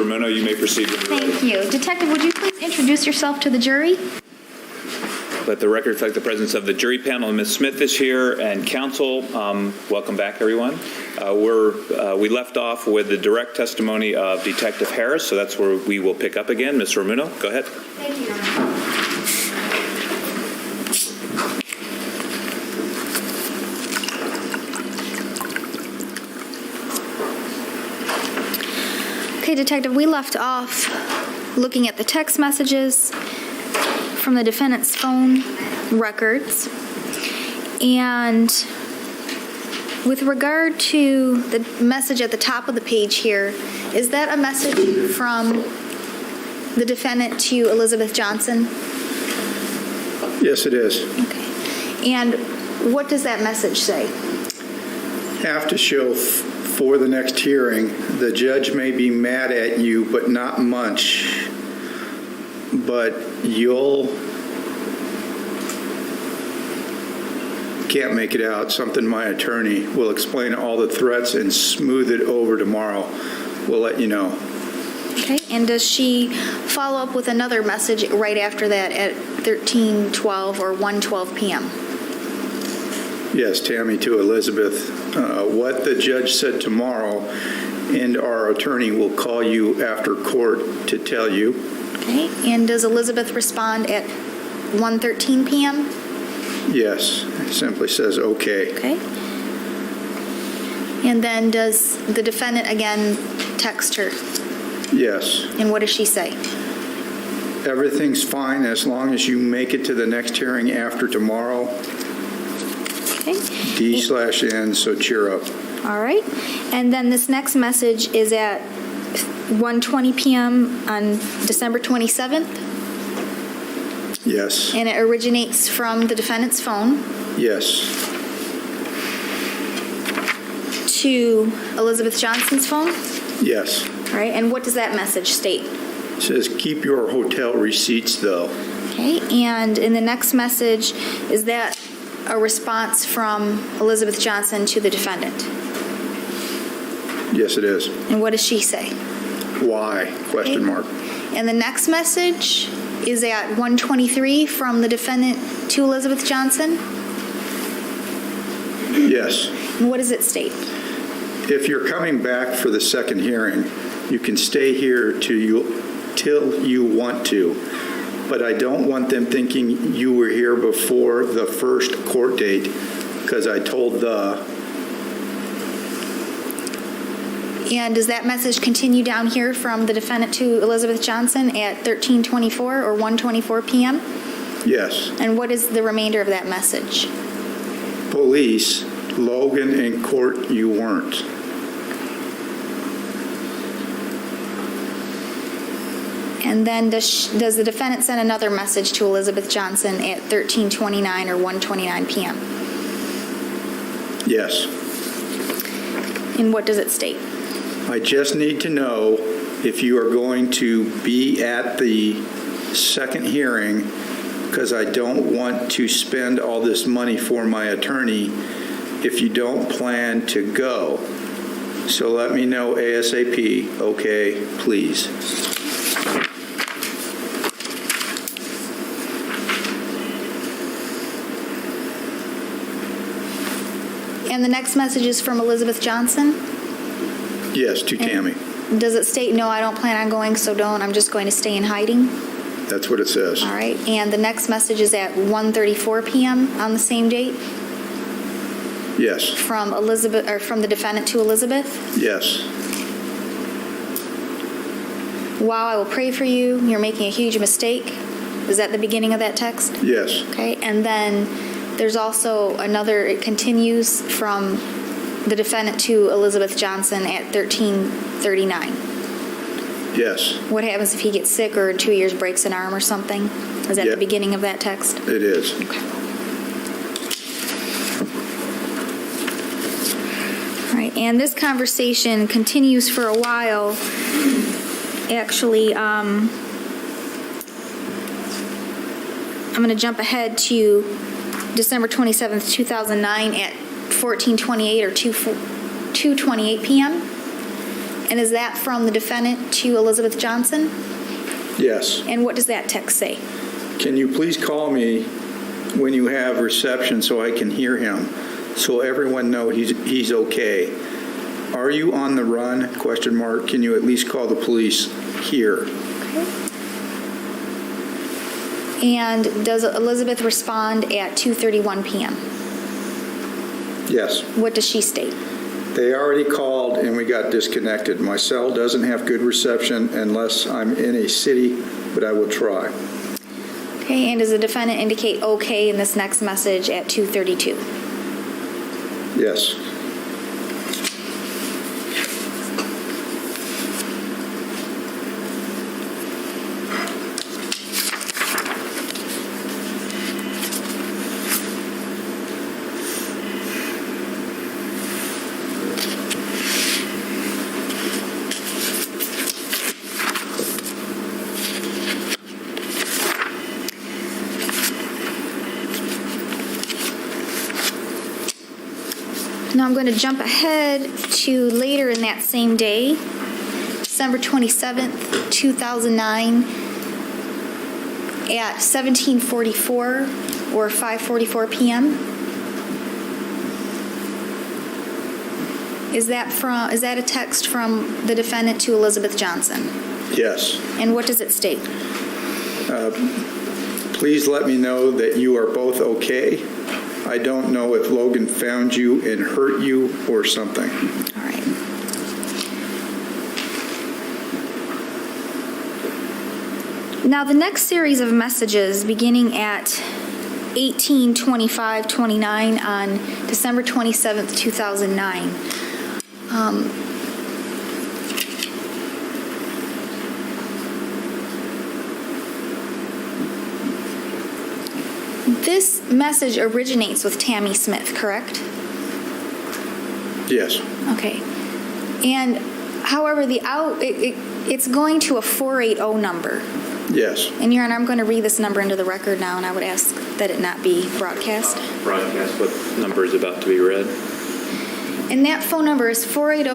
Ramuno, you may proceed when you're ready. Thank you. Detective, would you please introduce yourself to the jury? Let the record reflect the presence of the jury panel. Ms. Smith is here, and counsel. Welcome back, everyone. We left off with the direct testimony of Detective Harris, so that's where we will pick up again. Ms. Ramuno, go ahead. Thank you, Your Honor. Okay, Detective, we left off looking at the text messages from the defendant's phone records. And with regard to the message at the top of the page here, is that a message from the defendant to Elizabeth Johnson? Yes, it is. Okay. And what does that message say? Have to show for the next hearing, the judge may be mad at you, but not much. But can't make it out. Something my attorney will explain all the threats and smooth it over tomorrow. We'll let you know. Okay. And does she follow up with another message right after that at 13:12 or 1:12 p.m.? Yes, Tammy to Elizabeth. What the judge said tomorrow, and our attorney will call you after court to tell you. Okay. And does Elizabeth respond at 1:13 p.m.? Yes, it simply says okay. Okay. And then does the defendant again text her? Yes. And what does she say? Everything's fine as long as you make it to the next hearing after tomorrow. Okay. D/N, so cheer up. All right. And then this next message is at 1:20 p.m. on December 27th, Yes. and it originates from the defendant's phone Yes. to Elizabeth Johnson's phone. Yes. All right. And what does that message state? It says keep your hotel receipts though. Okay. And in the next message, is that a response from Elizabeth Johnson to the defendant? Yes, it is. And what does she say? Why? Question mark. And the next message is at 1:23 from the defendant to Elizabeth Johnson. Yes. And what does it state? If you're coming back for the second hearing, you can stay here till you want to. But I don't want them thinking you were here before the first court date, because I told And does that message continue down here from the defendant to Elizabeth Johnson at 13:24 or 1:24 p.m.? Yes. And what is the remainder of that message? Police, Logan, in court, you weren't. And then does the defendant send another message to Elizabeth Johnson at 13:29 or 1:29 p.m.? Yes. And what does it state? I just need to know if you are going to be at the second hearing, because I don't want to spend all this money for my attorney if you don't plan to go. So let me know ASAP, okay, please. And the next message is from Elizabeth Johnson? Yes, to Tammy. Does it state, no, I don't plan on going, so don't, I'm just going to stay in hiding? That's what it says. All right. And the next message is at 1:34 p.m. on the same date Yes. from Elizabeth, or from the defendant to Elizabeth? Yes. Wow, I will pray for you. You're making a huge mistake. Is that the beginning of that text? Yes. Okay. And then there's also another, it continues from the defendant to Elizabeth Johnson at 13:39. Yes. What happens if he gets sick or in 2 years breaks an arm or something? Is that Yeah. the beginning of that text? It is. Okay. All right, and this conversation continues for a while. Actually, I'm going to jump ahead to December 27th, 2009 at 14:28 or 2:28 p.m. And is that from the defendant to Elizabeth Johnson? Yes. And what does that text say? Can you please call me when you have reception so I can hear him, so everyone know he's okay? Are you on the run? Question mark. Can you at least call the police here? And does Elizabeth respond at 2:31 p.m.? Yes. What does she state? They already called and we got disconnected. My cell doesn't have good reception unless I'm in a city, but I will try. Okay, and does the defendant indicate okay in this next message at 2:32? Yes. Now I'm going to jump ahead to later in that same day, December 27th, 2009, at 17:44 or 5:44 p.m. Is that a text from the defendant to Elizabeth Johnson? Yes. And what does it state? Please let me know that you are both okay. I don't know if Logan found you and hurt you or something. All right. Now the next series of messages beginning at 18:25:29 on December 27th, 2009. This message originates with Tammi Smith, correct? Yes. Okay. And however, it's going to a 480 number. Yes. And Your Honor, I'm going to read this number into the record now, and I would ask that it not be broadcast. Broadcast, what number is about to be read? And that phone number is 480.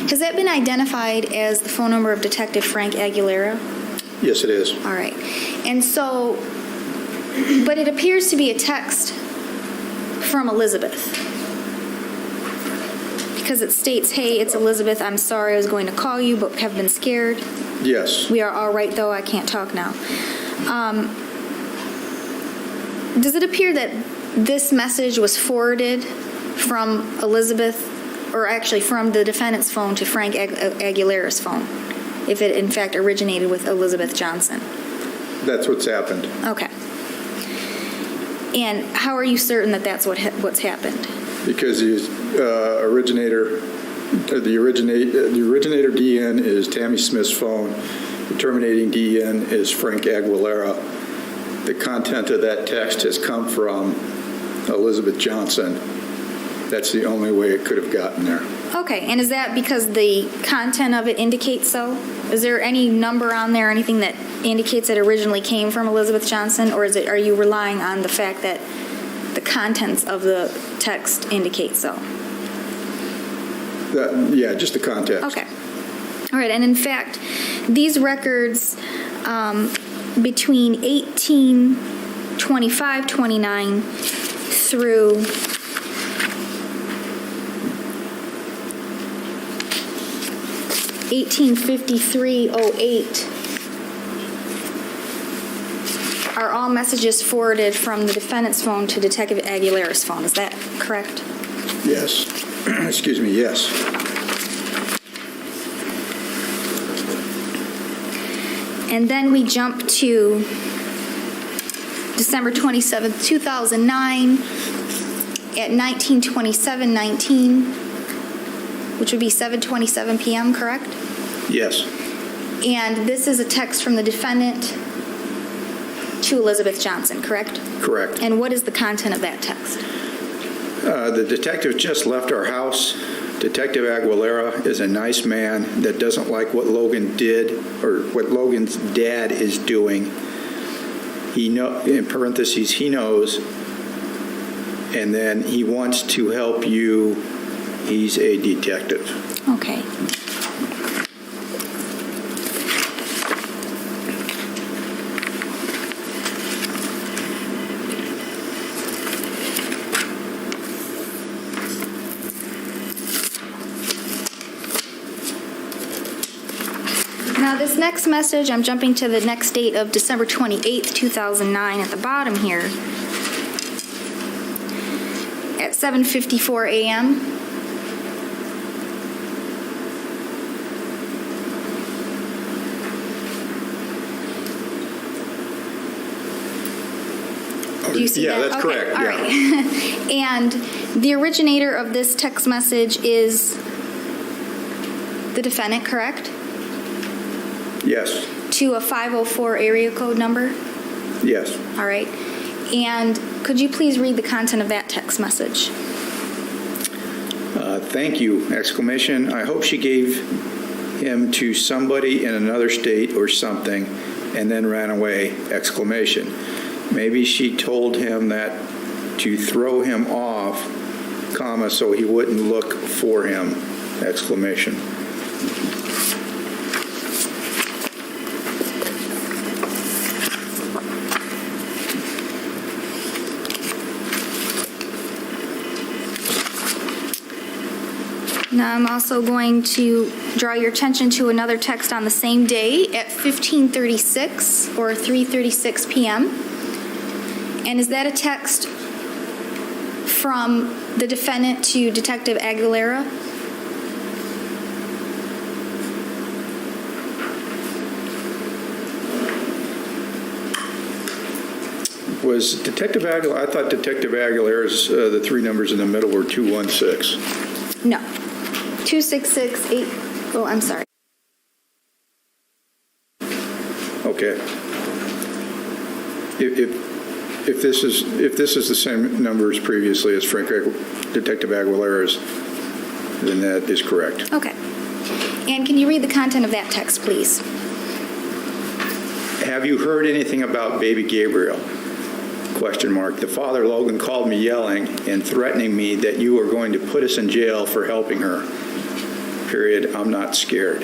Has that been identified as the phone number of Detective Frank Aguilera? Yes, it is. All right. And so, but it appears to be a text from Elizabeth. Because it states, hey, it's Elizabeth. I'm sorry I was going to call you, but have been scared. Yes. We are all right, though. I can't talk now. Does it appear that this message was forwarded from Elizabeth, or actually from the defendant's phone to Frank Aguilera's phone, if it in fact originated with Elizabeth Johnson? That's what's happened. Okay. And how are you certain that that's what's happened? Because the originator DN is Tammi Smith's phone. The terminating DN is Frank Aguilera. The content of that text has come from Elizabeth Johnson. That's the only way it could have gotten there. Okay, and is that because the content of it indicates so? Is there any number on there, anything that indicates it originally came from Elizabeth Johnson, or are you relying on the fact that the contents of the text indicate so? Yeah, just the context. Okay. All right, and in fact, these records between 18:25:29 through 18:53:08 are all messages forwarded from the defendant's phone to Detective Aguilera's phone. Is that correct? Yes. Excuse me, yes. And then we jump to December 27th, 2009 at 19:27:19, which would be 7:27 p.m., correct? Yes. And this is a text from the defendant to Elizabeth Johnson, correct? Correct. And what is the content of that text? The detective just left our house. Detective Aguilera is a nice man that doesn't like what Logan did or what Logan's dad is doing. In parentheses, he knows, and then he wants to help you He's a detective. Okay. Now, this next message, I'm jumping to the next date of December 28th, 2009 at the bottom here. At 7:54 a.m. Do you see Yeah, that? that's Okay, correct. all Yeah. right. And the originator of this text message is the defendant, correct? Yes. To a 504 area code number? Yes. All right. And could you please read the content of that text message? Thank you! Exclamation. I hope she gave him to somebody in another state or something and then ran away! Exclamation. Maybe she told him that to throw him off, comma, so he wouldn't look for him! Exclamation. Now, I'm also going to draw your attention to another text on the same day at 15:36 or 3:36 p.m. And is that a text from the defendant to Detective Aguilera? Was Detective Aguilera, I thought Detective Aguilera's, the three numbers in the middle were 216. No. 2668. Oh, I'm sorry. Okay. If this is the same number as previously as Detective Aguilera's, then that is correct. Okay. And can you read the content of that text, please? Have you heard anything about baby Gabriel? Question mark. The father, Logan, called me yelling and threatening me that you are going to put us in jail for helping her. Period. I'm not scared.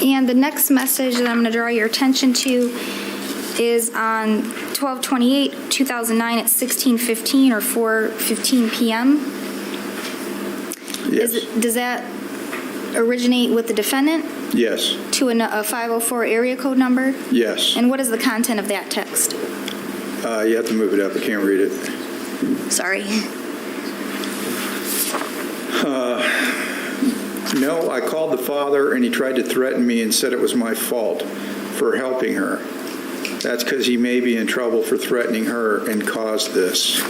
And the next message that I'm going to draw your attention to is on 12/28/2009 at 16:15 or 4:15 p.m. Yes. Does that originate with the defendant Yes. to a 504 area code number? Yes. And what is the content of that text? You have to move it up. I can't read it. Sorry. No, I called the father and he tried to threaten me and said it was my fault for helping her. That's because he may be in trouble for threatening her and caused this.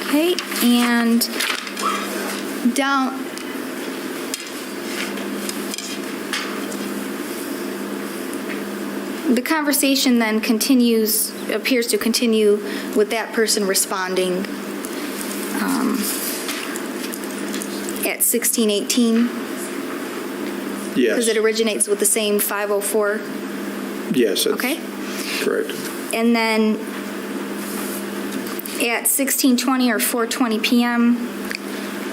Okay, and down. The conversation then appears to continue with that person responding at 16:18. Yes. Because it originates with the same 504. Yes. That's Okay. correct. And then at 16:20 or 4:20 p.m.,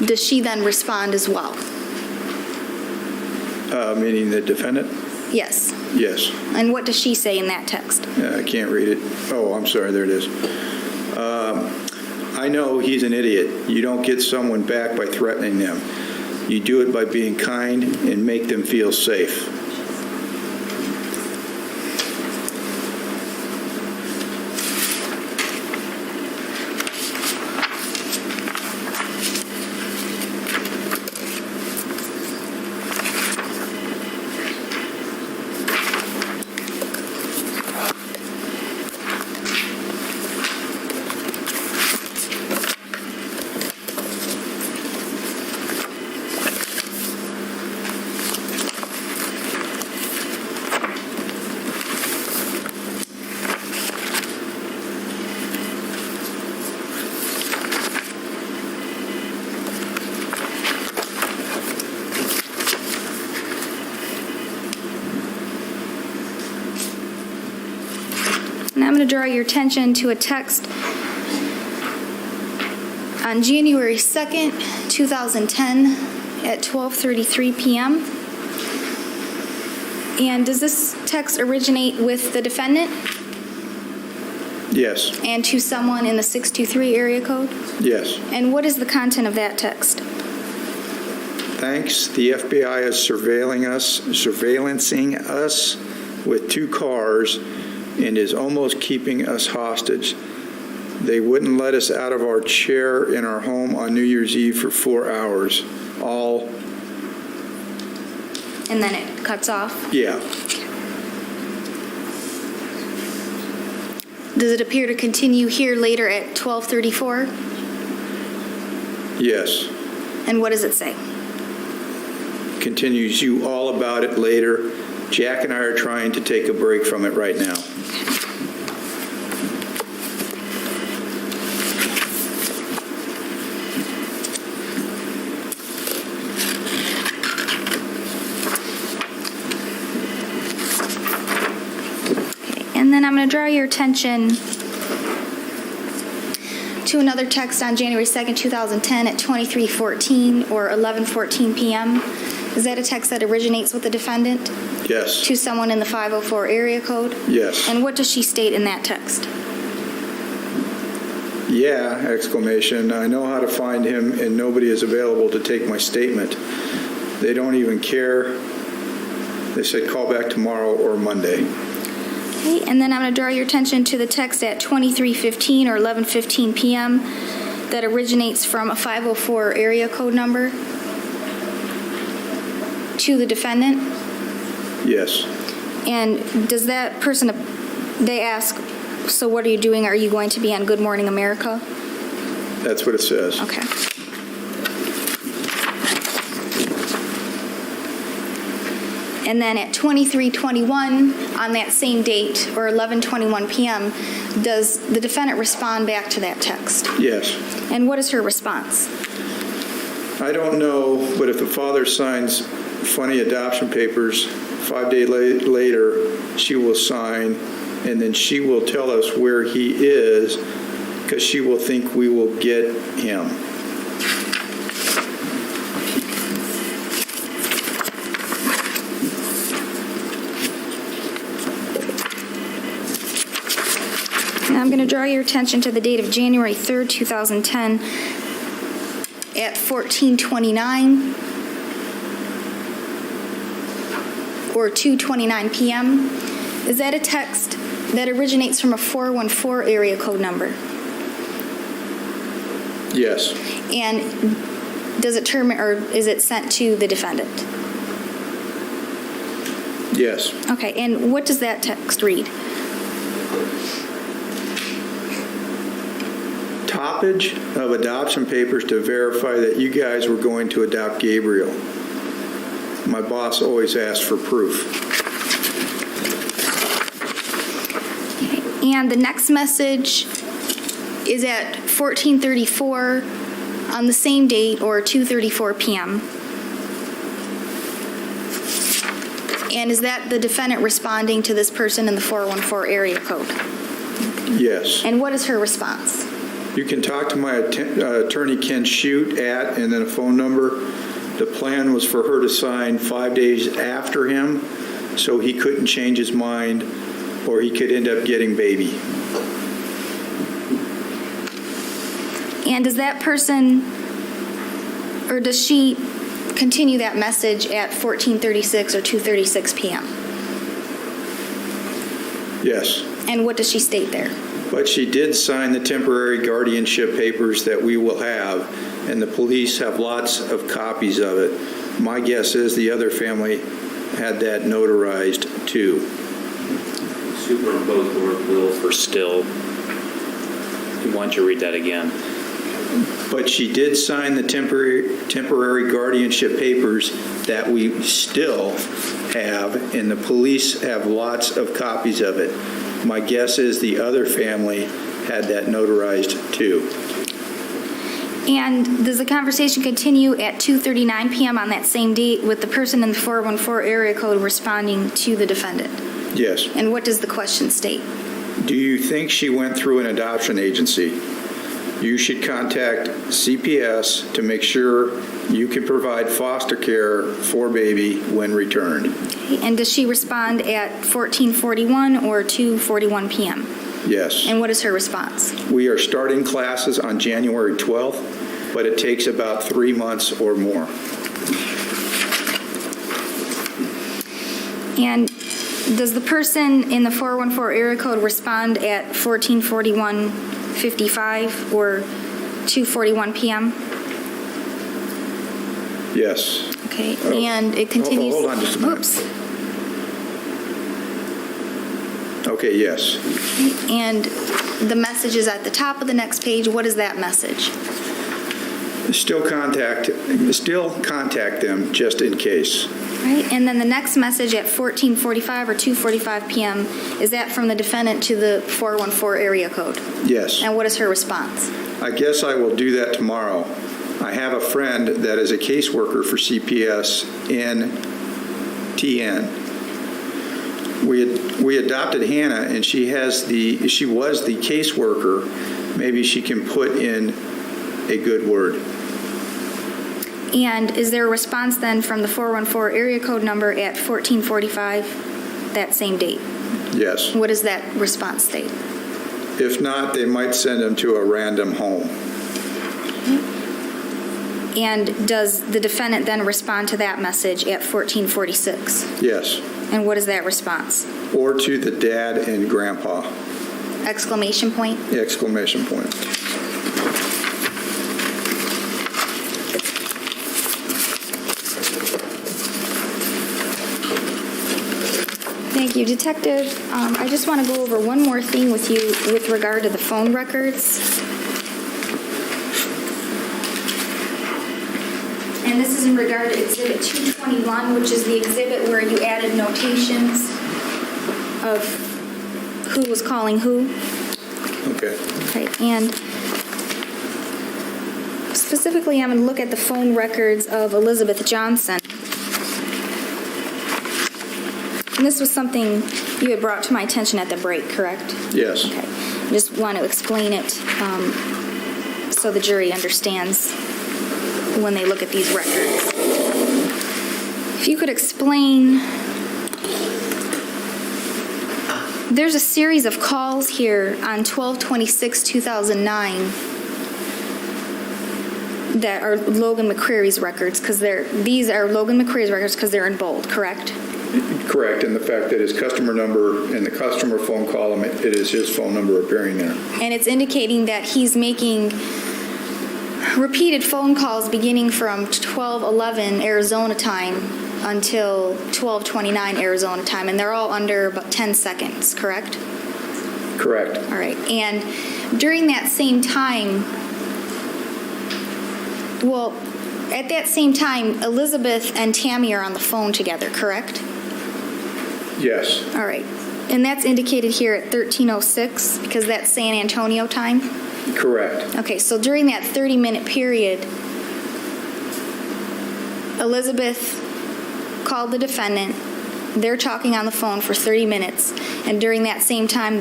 does she then respond as well? Meaning the defendant? Yes. Yes. And what does she say in that text? I can't read it. Oh, I'm sorry. There it is. I know he's an idiot. You don't get someone back by threatening them. You do it by being kind and make them feel safe. draw your attention to a text on January 2nd, 2010 at 12:33 p.m. And does this text originate with the defendant Yes. and to someone in the 623 area code? Yes. And what is the content of that text? Thanks. The FBI is surveillancing us with 2 cars and is almost keeping us hostage. They wouldn't let us out of our chair in our home on New Year's Eve for 4 hours. All, And then it cuts off. yeah. Does it appear to continue here later at 12:34? Yes. And what does it say? Continues you all about it later. Jack and I are trying to take a break from it right now. And then I'm going to draw your attention to another text on January 2nd, 2010 at 23:14 or 11:14 p.m. Is that a text that originates with the defendant Yes. to someone in the 504 area code? Yes. And what does she state in that text? Yeah, exclamation. I know how to find him and nobody is available to take my statement. They don't even care. They said call back tomorrow or Monday. Okay, and then I'm going to draw your attention to the text at 23:15 or 11:15 p.m. that originates from a 504 area code number to the defendant. Yes. And does that person, they ask, so what are you doing? Are you going to be on Good Morning America? That's what it says. Okay. And then at 23:21 on that same date, or 11:21 p.m., does the defendant respond back to that text? Yes. And what is her response? I don't know, but if the father signs funny adoption papers, 5 days later, she will sign, and then she will tell us where he is, because she will think we will get him. And I'm going to draw your attention to the date of January 3rd, 2010 at 14:29 or 2:29 p.m. Is that a text that originates from a 414 area code number? Yes. And does it or is it sent to the defendant? Yes. Okay, and what does that text read? Toppage of adoption papers to verify that you guys were going to adopt Gabriel. My boss always asks for proof. And the next message is at 14:34 on the same date or 2:34 p.m. And is that the defendant responding to this person in the 414 area code? Yes. And what is her response? You can talk to my attorney, Ken Shute, at, and then a phone number. The plan was for her to sign 5 days after him, so he couldn't change his mind, or he could end up getting baby. And does that person, or does she continue that message at 14:36 or 2:36 p.m.? Yes. And what does she state there? But she did sign the temporary guardianship papers that we will have, and the police have lots of copies of it. My guess is the other family had that notarized too. Superimpose the word will for still. Why don't you read that again? But she did sign the temporary guardianship papers that we still have, and the police have lots of copies of it. My guess is the other family had that notarized too. And does the conversation continue at 2:39 p.m. on that same date with the person in the 414 area code responding to the defendant? Yes. And what does the question state? Do you think she went through an adoption agency? You should contact CPS to make sure you can provide foster care for baby when returned. And does she respond at 14:41 or 2:41 p.m.? Yes. And what is her response? We are starting classes on January 12th, but it takes about 3 months or more. And does the person in the 414 area code respond at 14:41:55 or 2:41 p.m.? Yes. Okay, and it continues. Hold on just a minute. Oops. Okay, yes. And the message is at the top of the next page. What is that message? Still contact them just in case. Right, and then the next message at 14:45 or 2:45 p.m., is that from the defendant to the 414 area code? Yes. And what is her response? I guess I will do that tomorrow. I have a friend that is a caseworker for CPS in TN. We adopted Hannah, and she was the caseworker. Maybe she can put in a good word. And is there a response then from the 414 area code number at 14:45 that same date? Yes. What does that response state? If not, they might send them to a random home. And does the defendant then respond to that message at 14:46? Yes. And what is that response? Or to the dad and grandpa. Exclamation point? Exclamation point. Thank you, Detective. I just want to go over one more thing with you with regard to the phone records. And this is in regard to Exhibit 221, which is the exhibit where you added notations of who was calling who. Okay. Okay, and specifically, I'm going to look at the phone records of Elizabeth Johnson. And this was something you had brought to my attention at the break, correct? Yes. Okay. I just want to explain it so the jury understands when they look at these records. If you could explain, there's a series of calls here on 12/26/2009 that are Logan McQueary's records, because these are Logan McQueary's records because they're in bold, correct? Correct, and the fact that his customer number in the customer phone column, it is his phone number appearing there. And it's indicating that he's making repeated phone calls beginning from 12:11 Arizona time until 12:29 Arizona time, and they're all under about 10 seconds, correct? Correct. All right. And during that same time, well, at that same time, Elizabeth and Tammi are on the phone together, correct? Yes. All right. And that's indicated here at 13:06 because that's San Antonio time? Correct. Okay, so during that 30-minute period, Elizabeth called the defendant. They're talking on the phone for 30 minutes, and during that same time,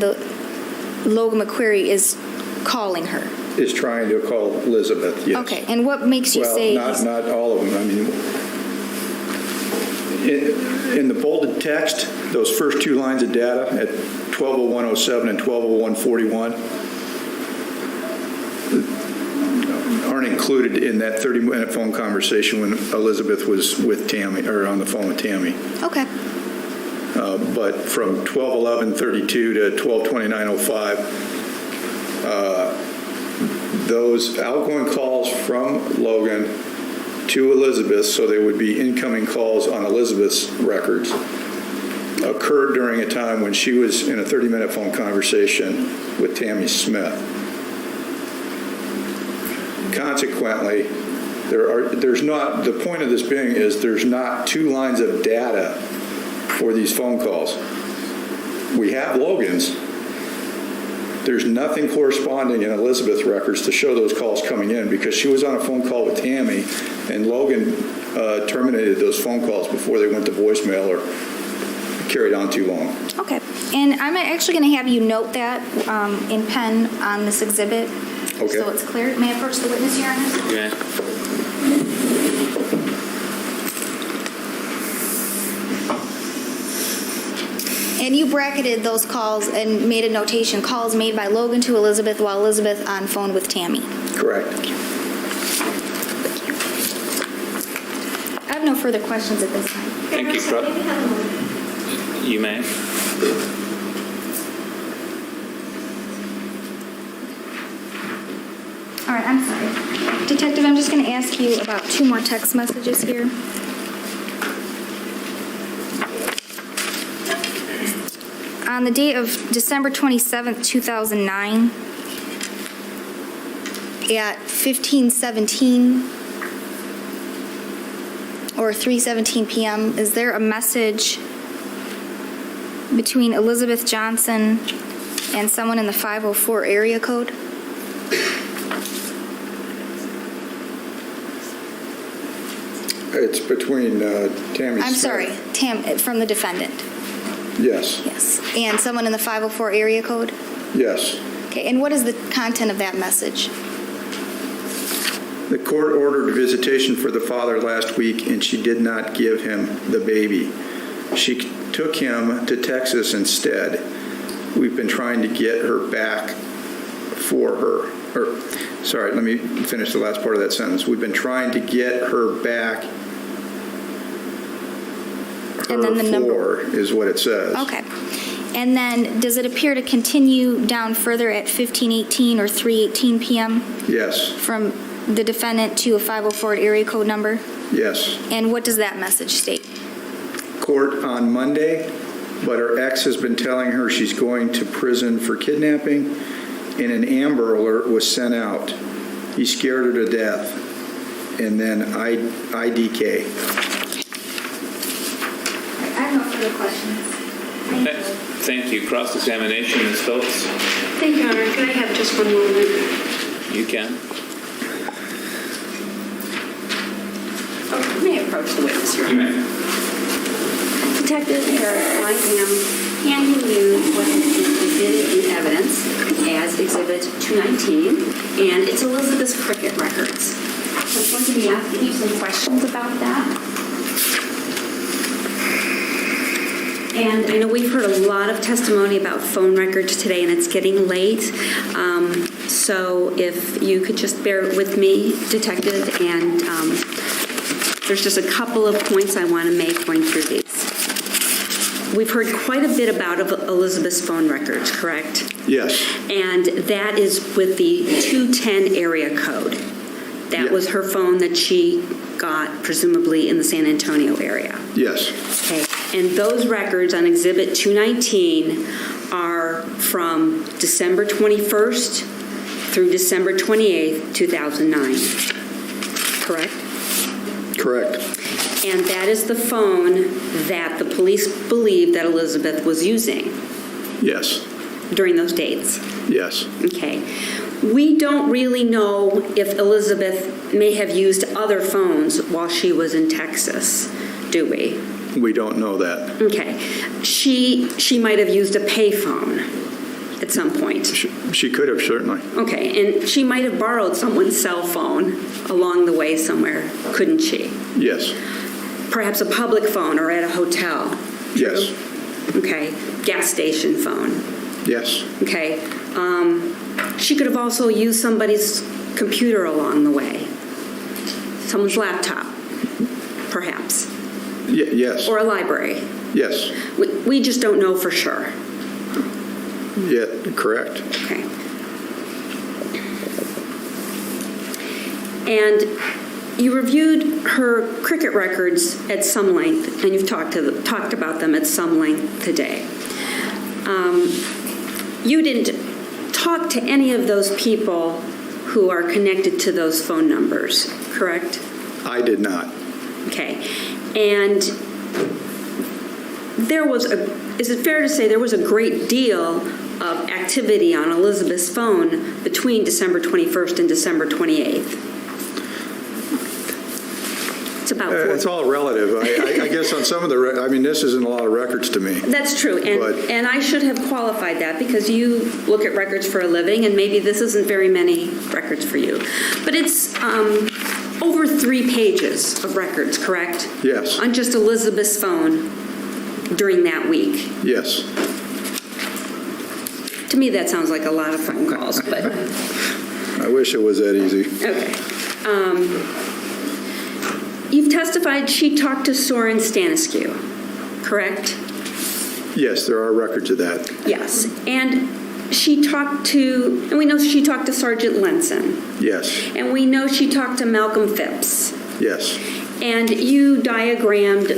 Logan McQueary is calling her. Is trying to call Elizabeth, yes. Okay, and what makes you say... Well, not all of them. I mean, in the bolded text, those first two lines of data at 12:01:07 and 12:01:41 aren't included in that 30-minute phone conversation when Elizabeth was with Tammi, or on the phone with Tammi. Okay. But from 12:11:32 to 12:29:05, those outgoing calls from Logan to Elizabeth, so they would be incoming calls on Elizabeth's records, occurred during a time when she was in a 30-minute phone conversation with Tammi Smith. Consequently, the point of this being is there's not two lines of data for these phone calls. We have Logan's. There's nothing corresponding in Elizabeth's records to show those calls coming in because she was on a phone call with Tammi, and Logan terminated those phone calls before they went to voicemail or carried on too long. Okay. And I'm actually going to have you note that in pen on this exhibit, Okay. so it's clear. May I approach the witness, Your Honor? Yeah. And you bracketed those calls and made a notation, calls made by Logan to Elizabeth while Elizabeth on phone with Tammi. Correct. I have no further questions at this time. Thank you, Pro. You may. All right, I'm sorry. Detective, I'm just going to ask you about 2 more text messages here. On the date of December 27th, 2009, at 15:17 or 3:17 p.m., is there a message between Elizabeth Johnson and someone in the 504 area code? It's between Tammi Smith. I'm sorry, from the defendant. Yes, Yes. And someone in the 504 area code? yes. Okay, and what is the content of that message? The court ordered visitation for the father last week, and she did not give him the baby. She took him to Texas instead. We've been trying to get her back for her. Sorry, let me finish the last part of that sentence. We've been trying to get her back. And then the number. For is what it says. Okay. And then, does it appear to continue down further at 15:18 or 3:18 p.m. Yes, from the defendant to a 504 area code number? yes. And what does that message state? Court on Monday, but her ex has been telling her she's going to prison for kidnapping, and an Amber Alert was sent out. He scared her to death. And then IDK. I have no further questions. Thank you. Cross-examination, Ms. Phillips. Thank you, Your Honor. Could I have just one moment? You can. Oh, may I approach the witness, Your You Honor? may. Detective Harris, I am handing you what has been exhibited in evidence as Exhibit 219, and it's Elizabeth's cricket records. So I'm going to be asking you some questions about that. And I know we've heard a lot of testimony about phone records today, and it's getting late. So if you could just bear with me, Detective, and there's just a couple of points I want to make going through these. We've heard quite a bit about Elizabeth's phone records, correct? Yes, And that is with the 210 area code. That Yeah. was her phone that she got, presumably, in the San Antonio area. yes, Okay. And those records on Exhibit 219 are from December 21st through December 28th, 2009. Correct? correct. And that is the phone that the police believe that Elizabeth was using Yes, during those dates. yes. Okay. We don't really know if Elizabeth may have used other phones while she was in Texas, do we? We don't know that. Okay. She might have used a payphone at some point. She could have, certainly. Okay. And she might have borrowed someone's cell phone along the way somewhere, couldn't she? Yes, Perhaps a public phone or at a hotel. yes, Okay. Gas station phone. yes, Okay. She could have also used somebody's computer along the way. Someone's laptop, perhaps. yes, Or a library. yes. We just don't know for sure. Yeah, correct. Okay. And you reviewed her cricket records at some length, and you've talked about them at some length today. You didn't talk to any of those people who are connected to those phone numbers, correct? I did not. Okay. And is it fair to say there was a great deal of activity on Elizabeth's phone between December 21st and December 28th? It's about It's all relative. I guess on some of the, this isn't a lot of records to me. That's true, But- and I should have qualified that because you look at records for a living, and maybe this isn't very many records for you. But it's over 3 pages of records, correct? Yes. On just Elizabeth's phone during that week. Yes. To me, that sounds like a lot of phone calls, but, I wish it was that easy. okay. You've testified she talked to Soren Stanescu, correct? Yes, there are records of that. Yes. And she talked to, and we know she talked to Sergeant Lenson. Yes. And we know she talked to Malcolm Phipps. Yes. And you diagrammed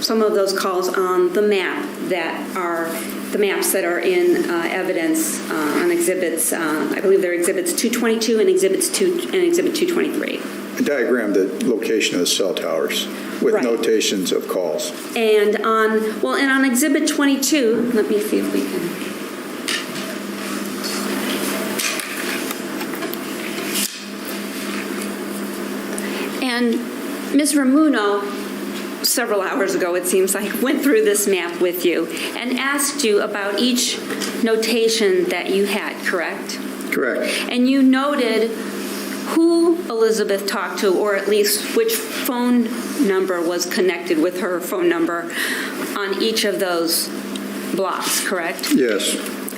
some of those calls on the map the maps that are in evidence on exhibits, I believe they're exhibits 222 and exhibit 223. I diagrammed the location of the cell towers with Right. notations of calls. And on exhibit 22, let me see if we can. And Ms. Ramuno, several hours ago, it seems like, went through this map with you and asked you about each notation that you had, correct? Correct. And you noted who Elizabeth talked to, or at least which phone number was connected with her phone number on each of those blocks, correct? Yes.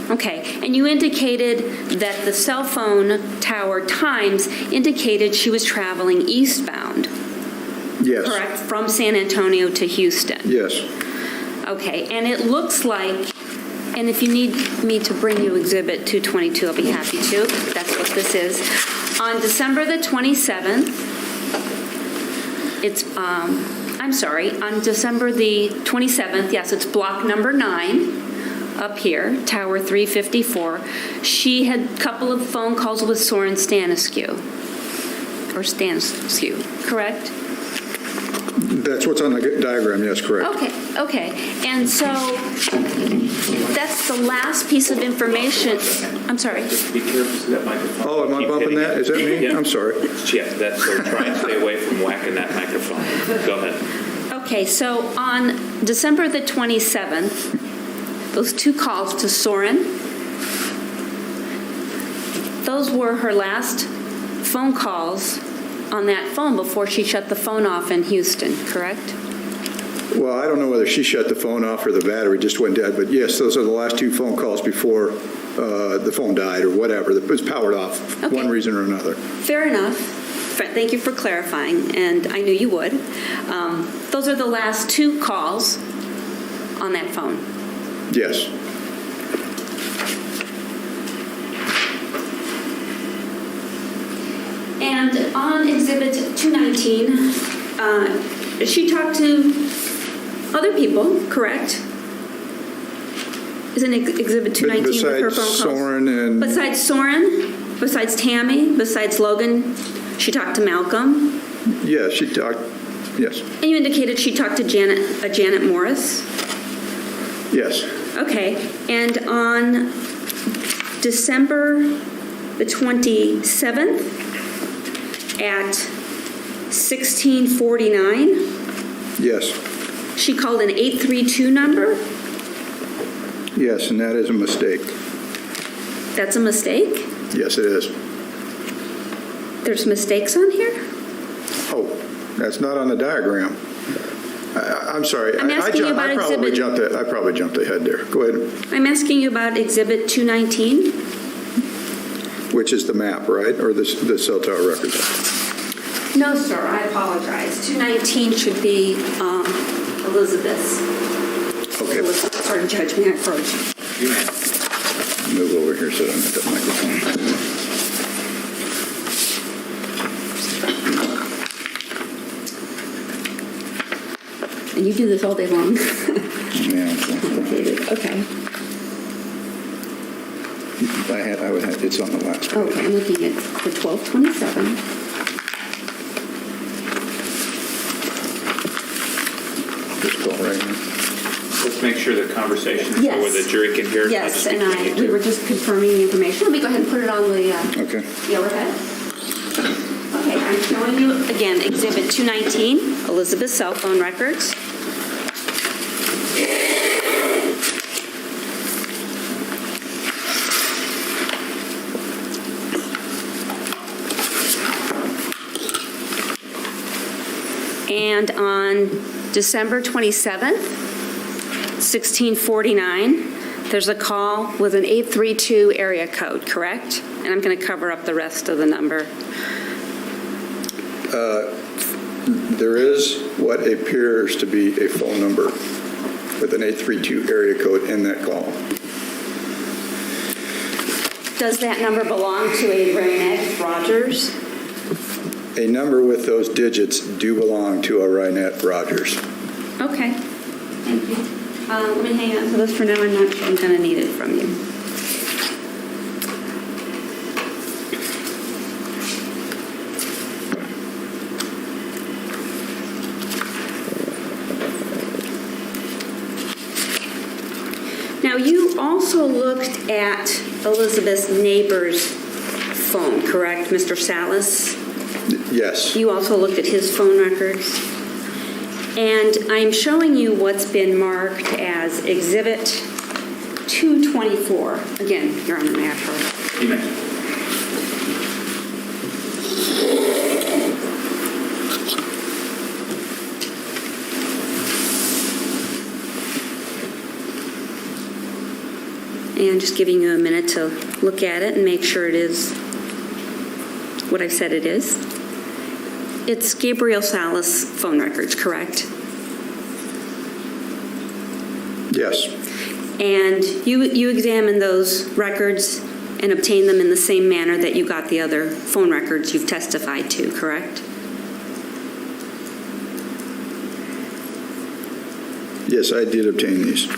Okay, and you indicated that the cell phone tower times indicated she was traveling eastbound, Yes. correct, from San Antonio to Houston. Yes. Okay, and it looks like, and if you need me to bring you Exhibit 222, I'll be happy to. That's what this is. On December the 27th, on December the 27th, yes, it's block number 9. Up here, Tower 354, she had a couple of phone calls with Soren Stanescu, correct? That's what's on the diagram, yes, correct. Okay. And so that's the last piece of information. I'm sorry. Just be careful of that microphone. Oh, am I Keep bumping hitting that? it. Is that me? Yeah. I'm sorry. Yeah, so try and stay away from whacking that microphone. Go ahead. Okay, so on December the 27th, those 2 calls to Soren, those were her last phone calls on that phone before she shut the phone off in Houston, correct? Well, I don't know whether she shut the phone off or the battery just went dead, but yes, those are the last 2 phone calls before the phone died or whatever. It was powered off, Okay. one reason or another. Fair enough. Thank you for clarifying, and I knew you would. Those are the last 2 calls on that phone. Yes. And on Exhibit 219, she talked to other people, correct? Isn't Exhibit 219 with her phone calls? Besides Soren and... Besides Soren, besides Tammi, besides Logan, she talked to Malcolm. Yeah, she talked, yes. And you indicated she talked to Janet Morris. Yes. Okay, and on December the 27th at 16:49, Yes. she called an 832 number. Yes, and that is a mistake. That's a mistake? Yes, it is. There's mistakes on here? Oh, that's not on the diagram. I'm sorry. I'm asking you about I probably jumped ahead there. Go ahead. I'm asking you about Exhibit 219. Which is the map, right? Or the cell tower records? No, sir, I apologize. 219 should be Elizabeth's. Okay. Sorry, Judge, may I approach? You may. Move over here so I don't hit that microphone. And you do this all day long. Yeah. Okay. It's on the last page. Okay, I'm looking at the 1227. Just go right here. Let's make sure the conversation is Yes. where the jury can hear. Yes, and we were just confirming the information. Let me go ahead and put it on the Okay. yellow head. Okay, I'm showing you again, Exhibit 219, Elizabeth's cell phone records. And on December 27th, 1649, there's a call with an 832 area code, correct? And I'm going to cover up the rest of the number. There is what appears to be a phone number with an 832 area code in that call. Does that number belong to a Ryanette Rogers? A number with those digits do belong to a Ryanette Rogers. Okay, thank you. Let me hang on to this for now. I'm going to need it from you. Now, you also looked at Elizabeth's neighbor's phone, correct, Mr. Salas? Yes. You also looked at his phone records. And I'm showing you what's been marked as Exhibit 224. Again, you're on the map. And just giving you a minute to look at it and make sure it is what I said it is. It's Gabriel Salas phone records, correct? Yes. And you examined those records and obtained them in the same manner that you got the other phone records you've testified to, correct? Yes, I did obtain these.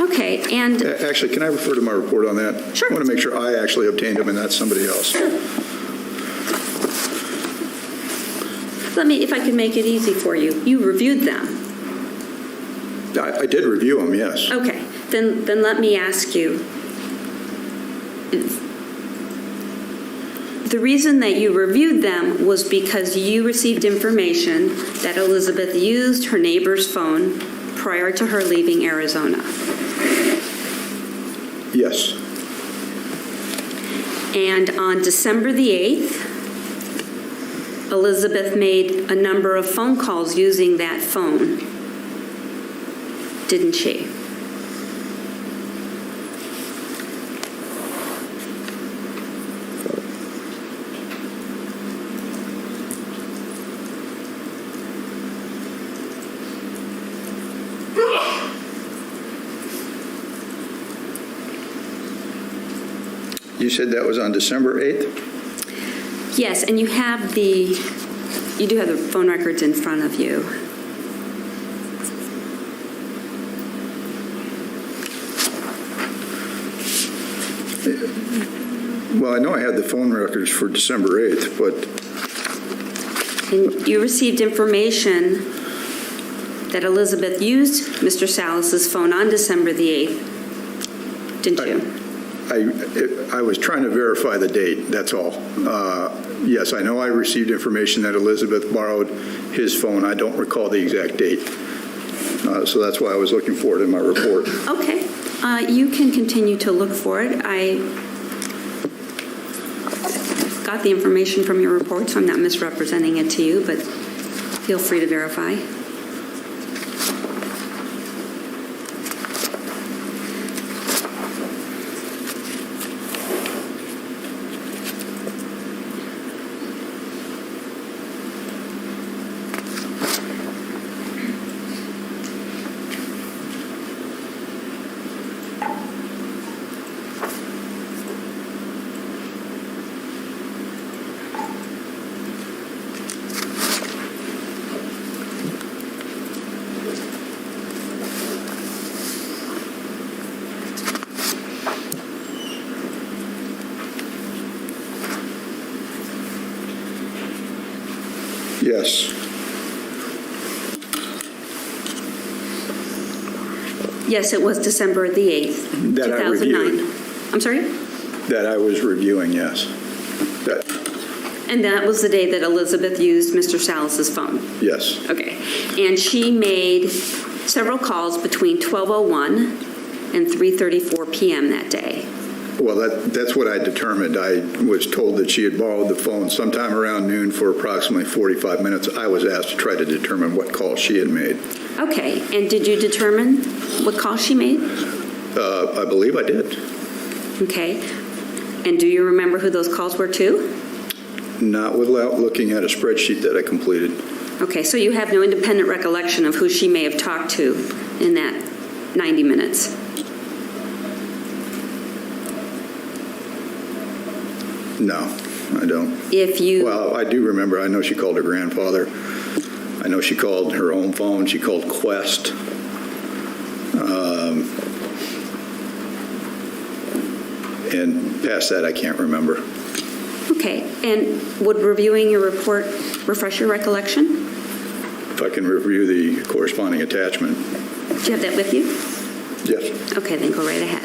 Okay, and Actually, can I refer to my report on that? Sure. I want to make sure I actually obtained them and not somebody else. let me, if I could make it easy for you, you reviewed them. I did review them, yes. Okay, then let me ask you. The reason that you reviewed them was because you received information that Elizabeth used her neighbor's phone prior to her leaving Arizona. Yes. And on December the 8th, Elizabeth made a number of phone calls using that phone, didn't she? You said that was on December 8th? Yes, and you do have the phone records in front of you. Well, I know I had the phone records for December 8th, but And you received information that Elizabeth used Mr. Salas's phone on December the 8th, didn't you? I was trying to verify the date, that's all. Yes, I know I received information that Elizabeth borrowed his phone. I don't recall the exact date. So that's why I was looking for it in my report. Okay. You can continue to look for it. I got the information from your report, so I'm not misrepresenting it to you, but feel free to verify. Yes. Yes, it was December the 8th, That I 2009. reviewed. I'm sorry? That I was reviewing, yes. And that was the day that Elizabeth used Mr. Salas's phone? Yes. Okay. And she made several calls between 12:01 and 3:34 p.m. that day? Well, that's what I determined. I was told that she had borrowed the phone sometime around noon for approximately 45 minutes. I was asked to try to determine what call she had made. Okay. And did you determine what call she made? I believe I did. Okay. And do you remember who those calls were to? Not without looking at a spreadsheet that I completed. Okay, so you have no independent recollection of who she may have talked to in that 90 minutes? No, I don't. If you... Well, I do remember. I know she called her grandfather. I know she called her home phone. She called Quest. And past that, I can't remember. Okay, and would reviewing your report refresh your recollection? If I can review the corresponding attachment. Do you have that with you? Yes. Okay, then go right ahead.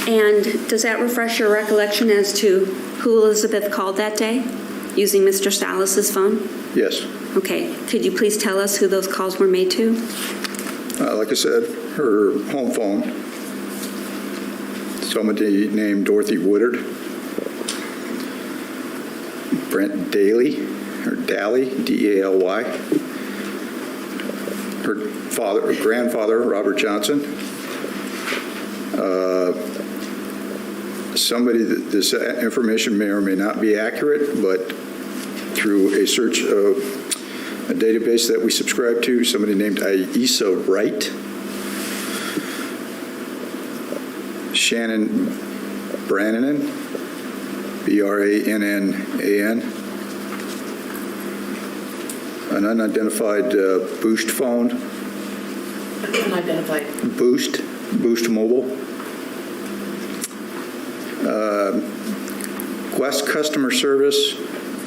And does that refresh your recollection as to who Elizabeth called that day using Mr. Salas's phone? Yes. Okay. Could you please tell us who those calls were made to? Like I said, her home phone. Somebody named Dorothy Woodard. Brent Daly, or Daly, D-A-L-Y. Her grandfather, Robert Johnson. Somebody that this information may or may not be accurate, but through a search of a database that we subscribe to, somebody named Aisa Wright, Shannon Brannanen, B-R-A-N-N-A-N, an unidentified Boost phone. Unidentified. Boost Mobile. Quest Customer Service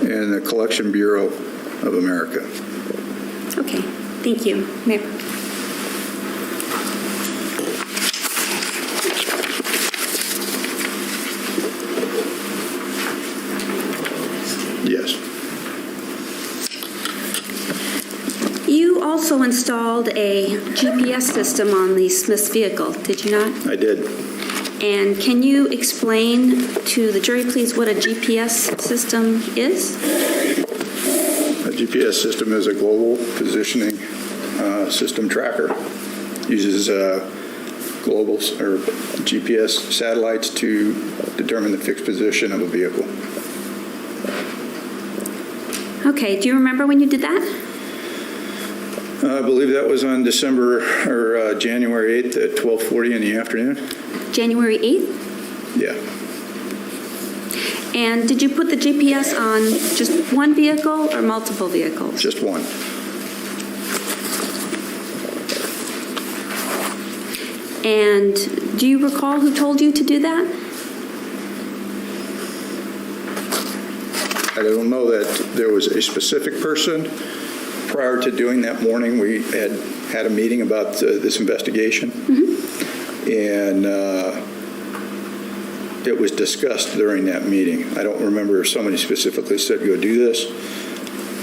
and the Collection Bureau of America. Okay. Thank you. Mayor. Yes. You also installed a GPS system on the Smith's vehicle, did you not? I did. And can you explain to the jury, please, what a GPS system is? A GPS system is a global positioning system tracker. Uses global or GPS satellites to determine the fixed position of a vehicle. Okay. Do you remember when you did that? I believe that was on January 8th at 12:40 in the afternoon. January 8th? Yeah. And did you put the GPS on just one vehicle or multiple vehicles? Just one. And do you recall who told you to do that? I don't know that there was a specific person. Prior to doing that morning, we had a meeting about this investigation. And it was discussed during that meeting. I don't remember if somebody specifically said, go do this,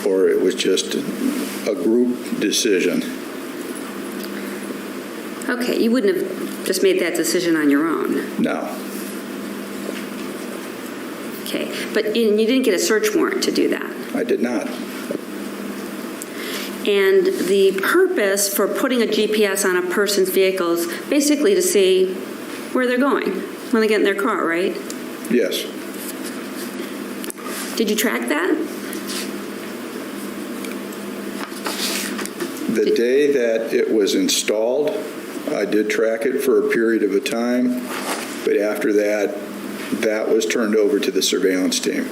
or it was just a group decision. Okay, you wouldn't have just made that decision on your own. No. Okay, but you didn't get a search warrant to do that. I did not. And the purpose for putting a GPS on a person's vehicle is basically to see where they're going when they get in their car, right? Yes. Did you track that? The day that it was installed, I did track it for a period of a time, but after that, that was turned over to the surveillance team.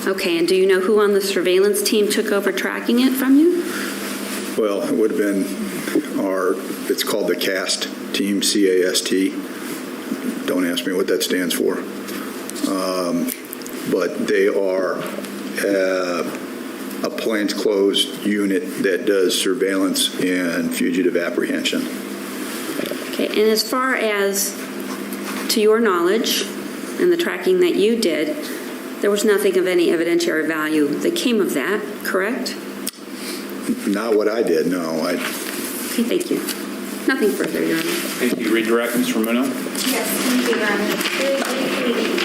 Okay, and do you know who on the surveillance team took over tracking it from you? Well, it would have been it's called the CAST team, C-A-S-T. Don't ask me what that stands for. But they are a plainclothes unit that does surveillance and fugitive apprehension. Okay, and as far as, to your knowledge, and the tracking that you did, there was nothing of any evidentiary value that came of that, correct? Not what I did, no. Okay, thank you. Nothing further, Your Honor. Thank you. Redirect, Mr. Ramuno. Yes, thank you, Your Honor. Very briefly.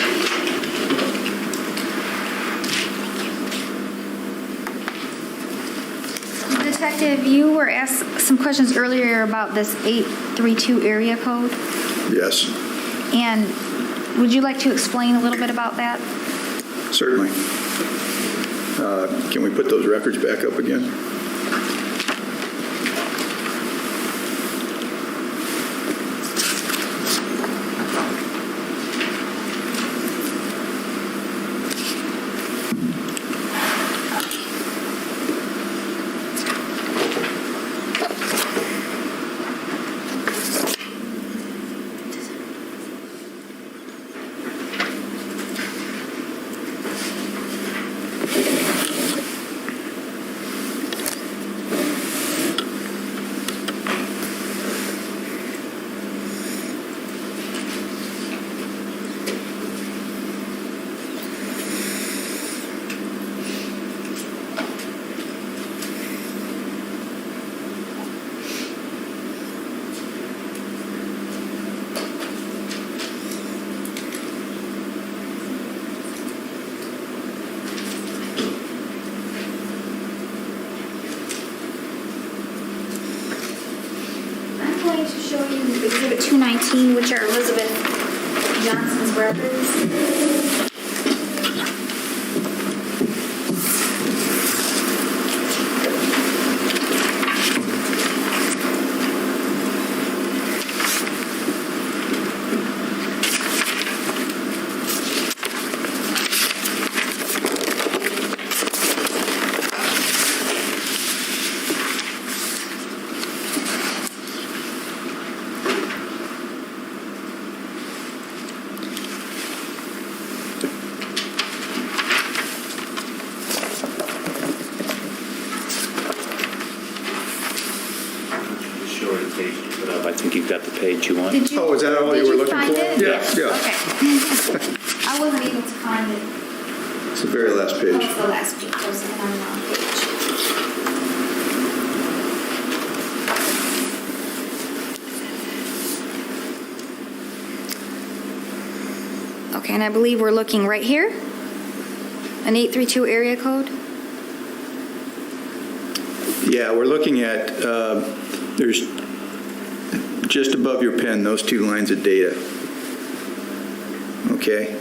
Detective, you were asked some questions earlier about this 832 area code, Yes, and would you like to explain a little bit about that? certainly. Can we put those records back up again? I'm going to show you Exhibit 219, which are Elizabeth Johnson's records. I think you've got the page you want. Did you? Oh, is that all did you were looking find for? it? Yeah, yeah. Okay. I wasn't able to find it. It's the very last That page. was the last page. That was on the wrong page. Okay, and I believe we're looking right here. An 832 area code. Yeah, we're looking at, there's just above your pen, those two lines of data. Okay?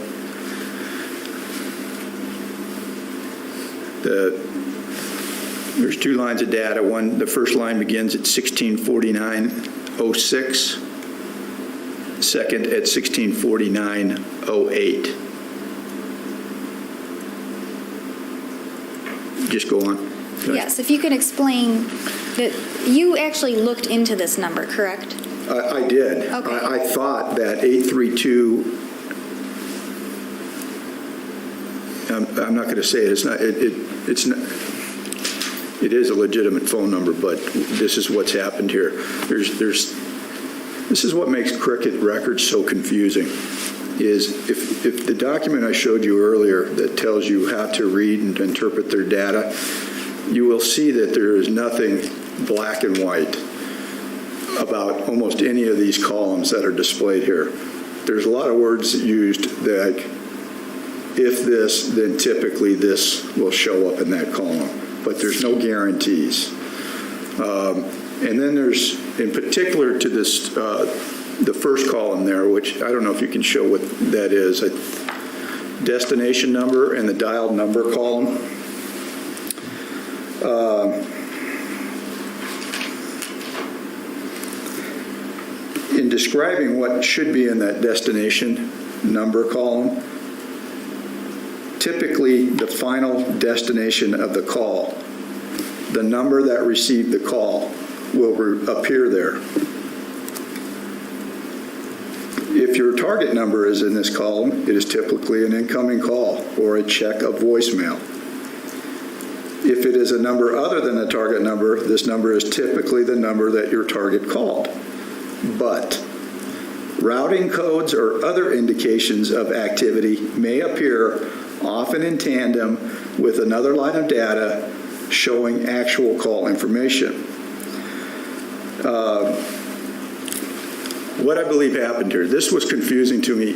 There's two lines of data. The first line begins at 1649.06, second at 1649.08. Just go on. Yes, if you could explain that you actually looked into this number, correct? I did. Okay. I thought that 832, I'm not going to say it. It's not. It's not. It is a legitimate phone number, but this is what's happened here. This is what makes cricket records so confusing. Is if the document I showed you earlier that tells you how to read and interpret their data, you will see that there is nothing black and white about almost any of these columns that are displayed here. There's a lot of words used that if this, then typically this will show up in that column, but there's no guarantees. And then there's, in particular to this, the first column there, which I don't know if you can show what that is, a destination number and the dialed number column. In describing what should be in that destination number column, typically the final destination of the call, the number that received the call will appear there. If your target number is in this column, it is typically an incoming call or a check of voicemail. If it is a number other than the target number, this number is typically the number that your target called. But routing codes or other indications of activity may appear, often in tandem with another line of data showing actual call information. What I believe happened here, this was confusing to me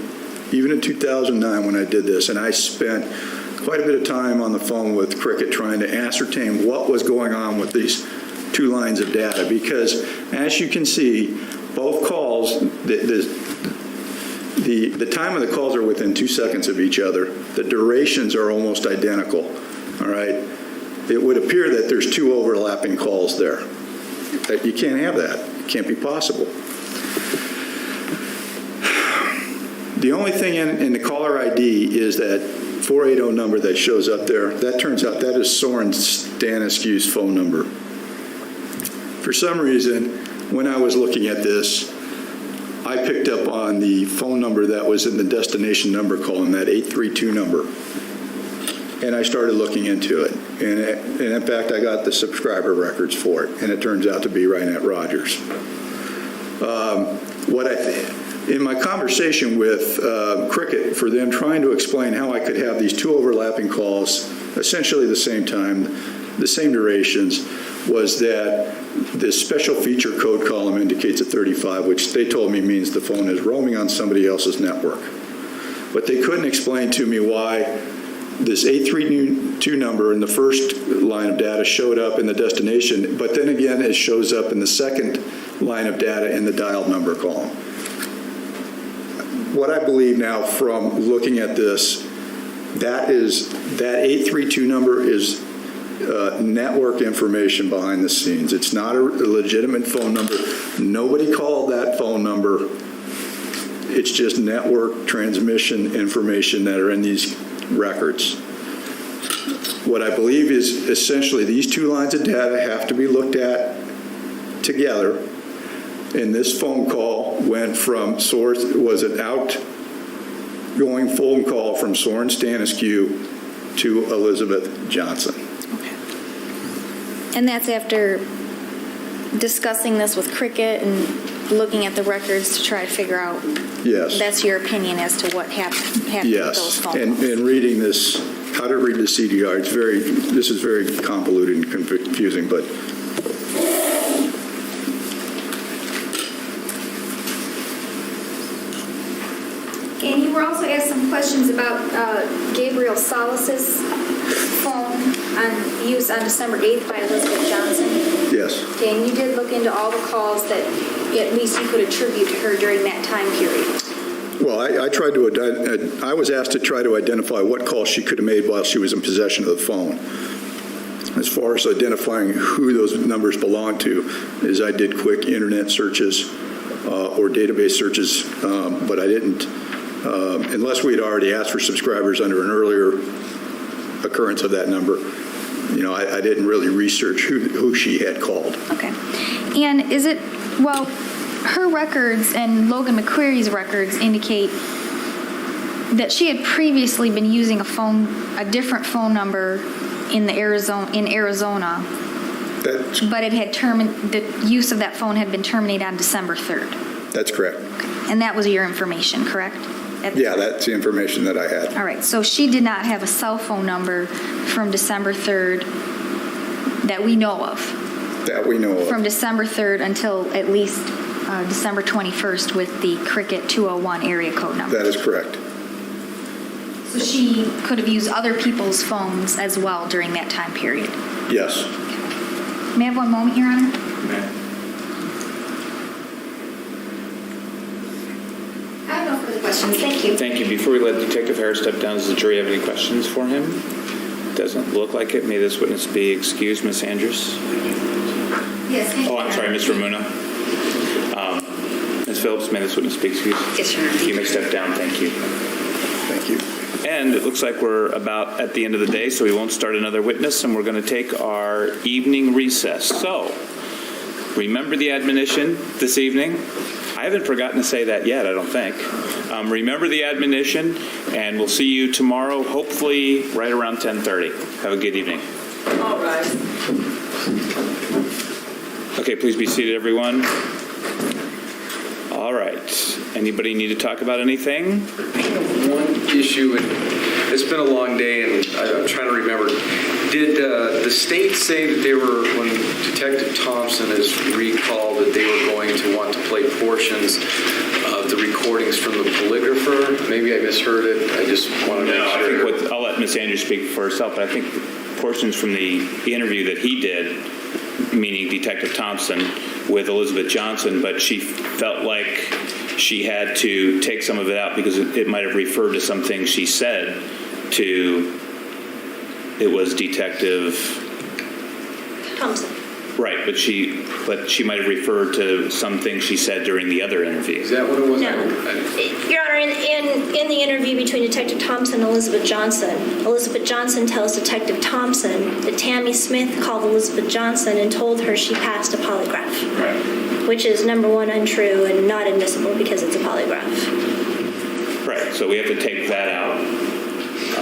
even in 2009 when I did this, and I spent quite a bit of time on the phone with Cricket trying to ascertain what was going on with these two lines of data, because as you can see, both calls, the time of the calls are within 2 seconds of each other. The durations are almost identical, all right? It would appear that there's two overlapping calls there. You can't have that. It can't be possible. The only thing in the caller ID is that 480 number that shows up there. That turns out that is Soren Staniskew's phone number. For some reason, when I was looking at this, I picked up on the phone number that was in the destination number column, that 832 number. And I started looking into it. And in fact, I got the subscriber records for it. And it turns out to be Rynette Rogers. In my conversation with Cricket, for them trying to explain how I could have these two overlapping calls, essentially the same time, the same durations, was that this special feature code column indicates a 35, which they told me means the phone is roaming on somebody else's network. But they couldn't explain to me why this 832 number in the first line of data showed up in the destination, but then again it shows up in the second line of data in the dialed number column. What I believe now from looking at this, that 832 number is network information behind the scenes. It's not a legitimate phone number. Nobody called that phone number. It's just network transmission information that are in these records. What I believe is essentially these two lines of data have to be looked at together. And this phone call went from was an outgoing phone call from Soren Staniskew to Elizabeth Johnson. Okay. And that's after discussing this with Cricket and looking at the records to try to figure out. Yes. That's your opinion as to what happened with those phone calls. And reading this, how to read the CDR, this is very convoluted and confusing, but And you were also asked some questions about Gabriel Salas's phone used on December 8th by Elizabeth Johnson. yes. Okay, and you did look into all the calls that at least you could attribute to her during that time period. Well, I was asked to try to identify what calls she could have made while she was in possession of the phone. As far as identifying who those numbers belong to, is I did quick internet searches or database searches, but I didn't, unless we had already asked for subscribers under an earlier occurrence of that number, I didn't really research who she had called. Okay. And is it, well, her records and Logan McQueary's records indicate that she had previously been using a different phone number in Arizona, but it had the use of that phone had been terminated on December 3rd. That's correct. Okay. And that was your information, correct? Yeah, that's the information that I had. All right. So she did not have a cell phone number from December 3rd that we know of. That we know of. From December 3rd until at least December 21st with the Cricket 201 area code number. That is correct. So she could have used other people's phones as well during that time period. Yes. May I have one moment, Your Honor? I have no further questions. Thank you. Thank you. Before we let Detective Harris step down, does the jury have any questions for him? Doesn't look like it. May this witness be excused, Ms. Andrews? Yes. Oh, I'm sorry, Mr. Muna. Ms. Phillips, may this witness be excused? Yes, Your Honor. You may step down. Thank you. Thank you. And it looks like we're about at the end of the day, so we won't start another witness, and we're going to take our evening recess. So, remember the admonition this evening? I haven't forgotten to say that yet, I don't think. Remember the admonition, and we'll see you tomorrow, hopefully right around 10:30. Have a good evening. All right. Okay, please be seated, everyone. All right. Anybody need to talk about anything? One issue, and it's been a long day, and I'm trying to remember. Did the state say that they were, when Detective Thompson has recalled, that they were going to want to play portions of the recordings from the polygrapher? Maybe I misheard it. I just want to make sure. I think I'll let Ms. Andrews speak for herself, but I think portions from the interview that he did, meaning Detective Thompson, with Elizabeth Johnson, but she felt like she had to take some of it out because it might have referred to some things she said to, it was Detective Thompson. Right, but she might have referred to some things she said during the other interview. Is that what it was? No. Your Honor, in the interview between Detective Thompson and Elizabeth Johnson tells Detective Thompson that Tammi Smith called Elizabeth Johnson and told her she passed a polygraph, Right. which is, number one, untrue and not admissible because it's a polygraph. Right, so we have to take that out.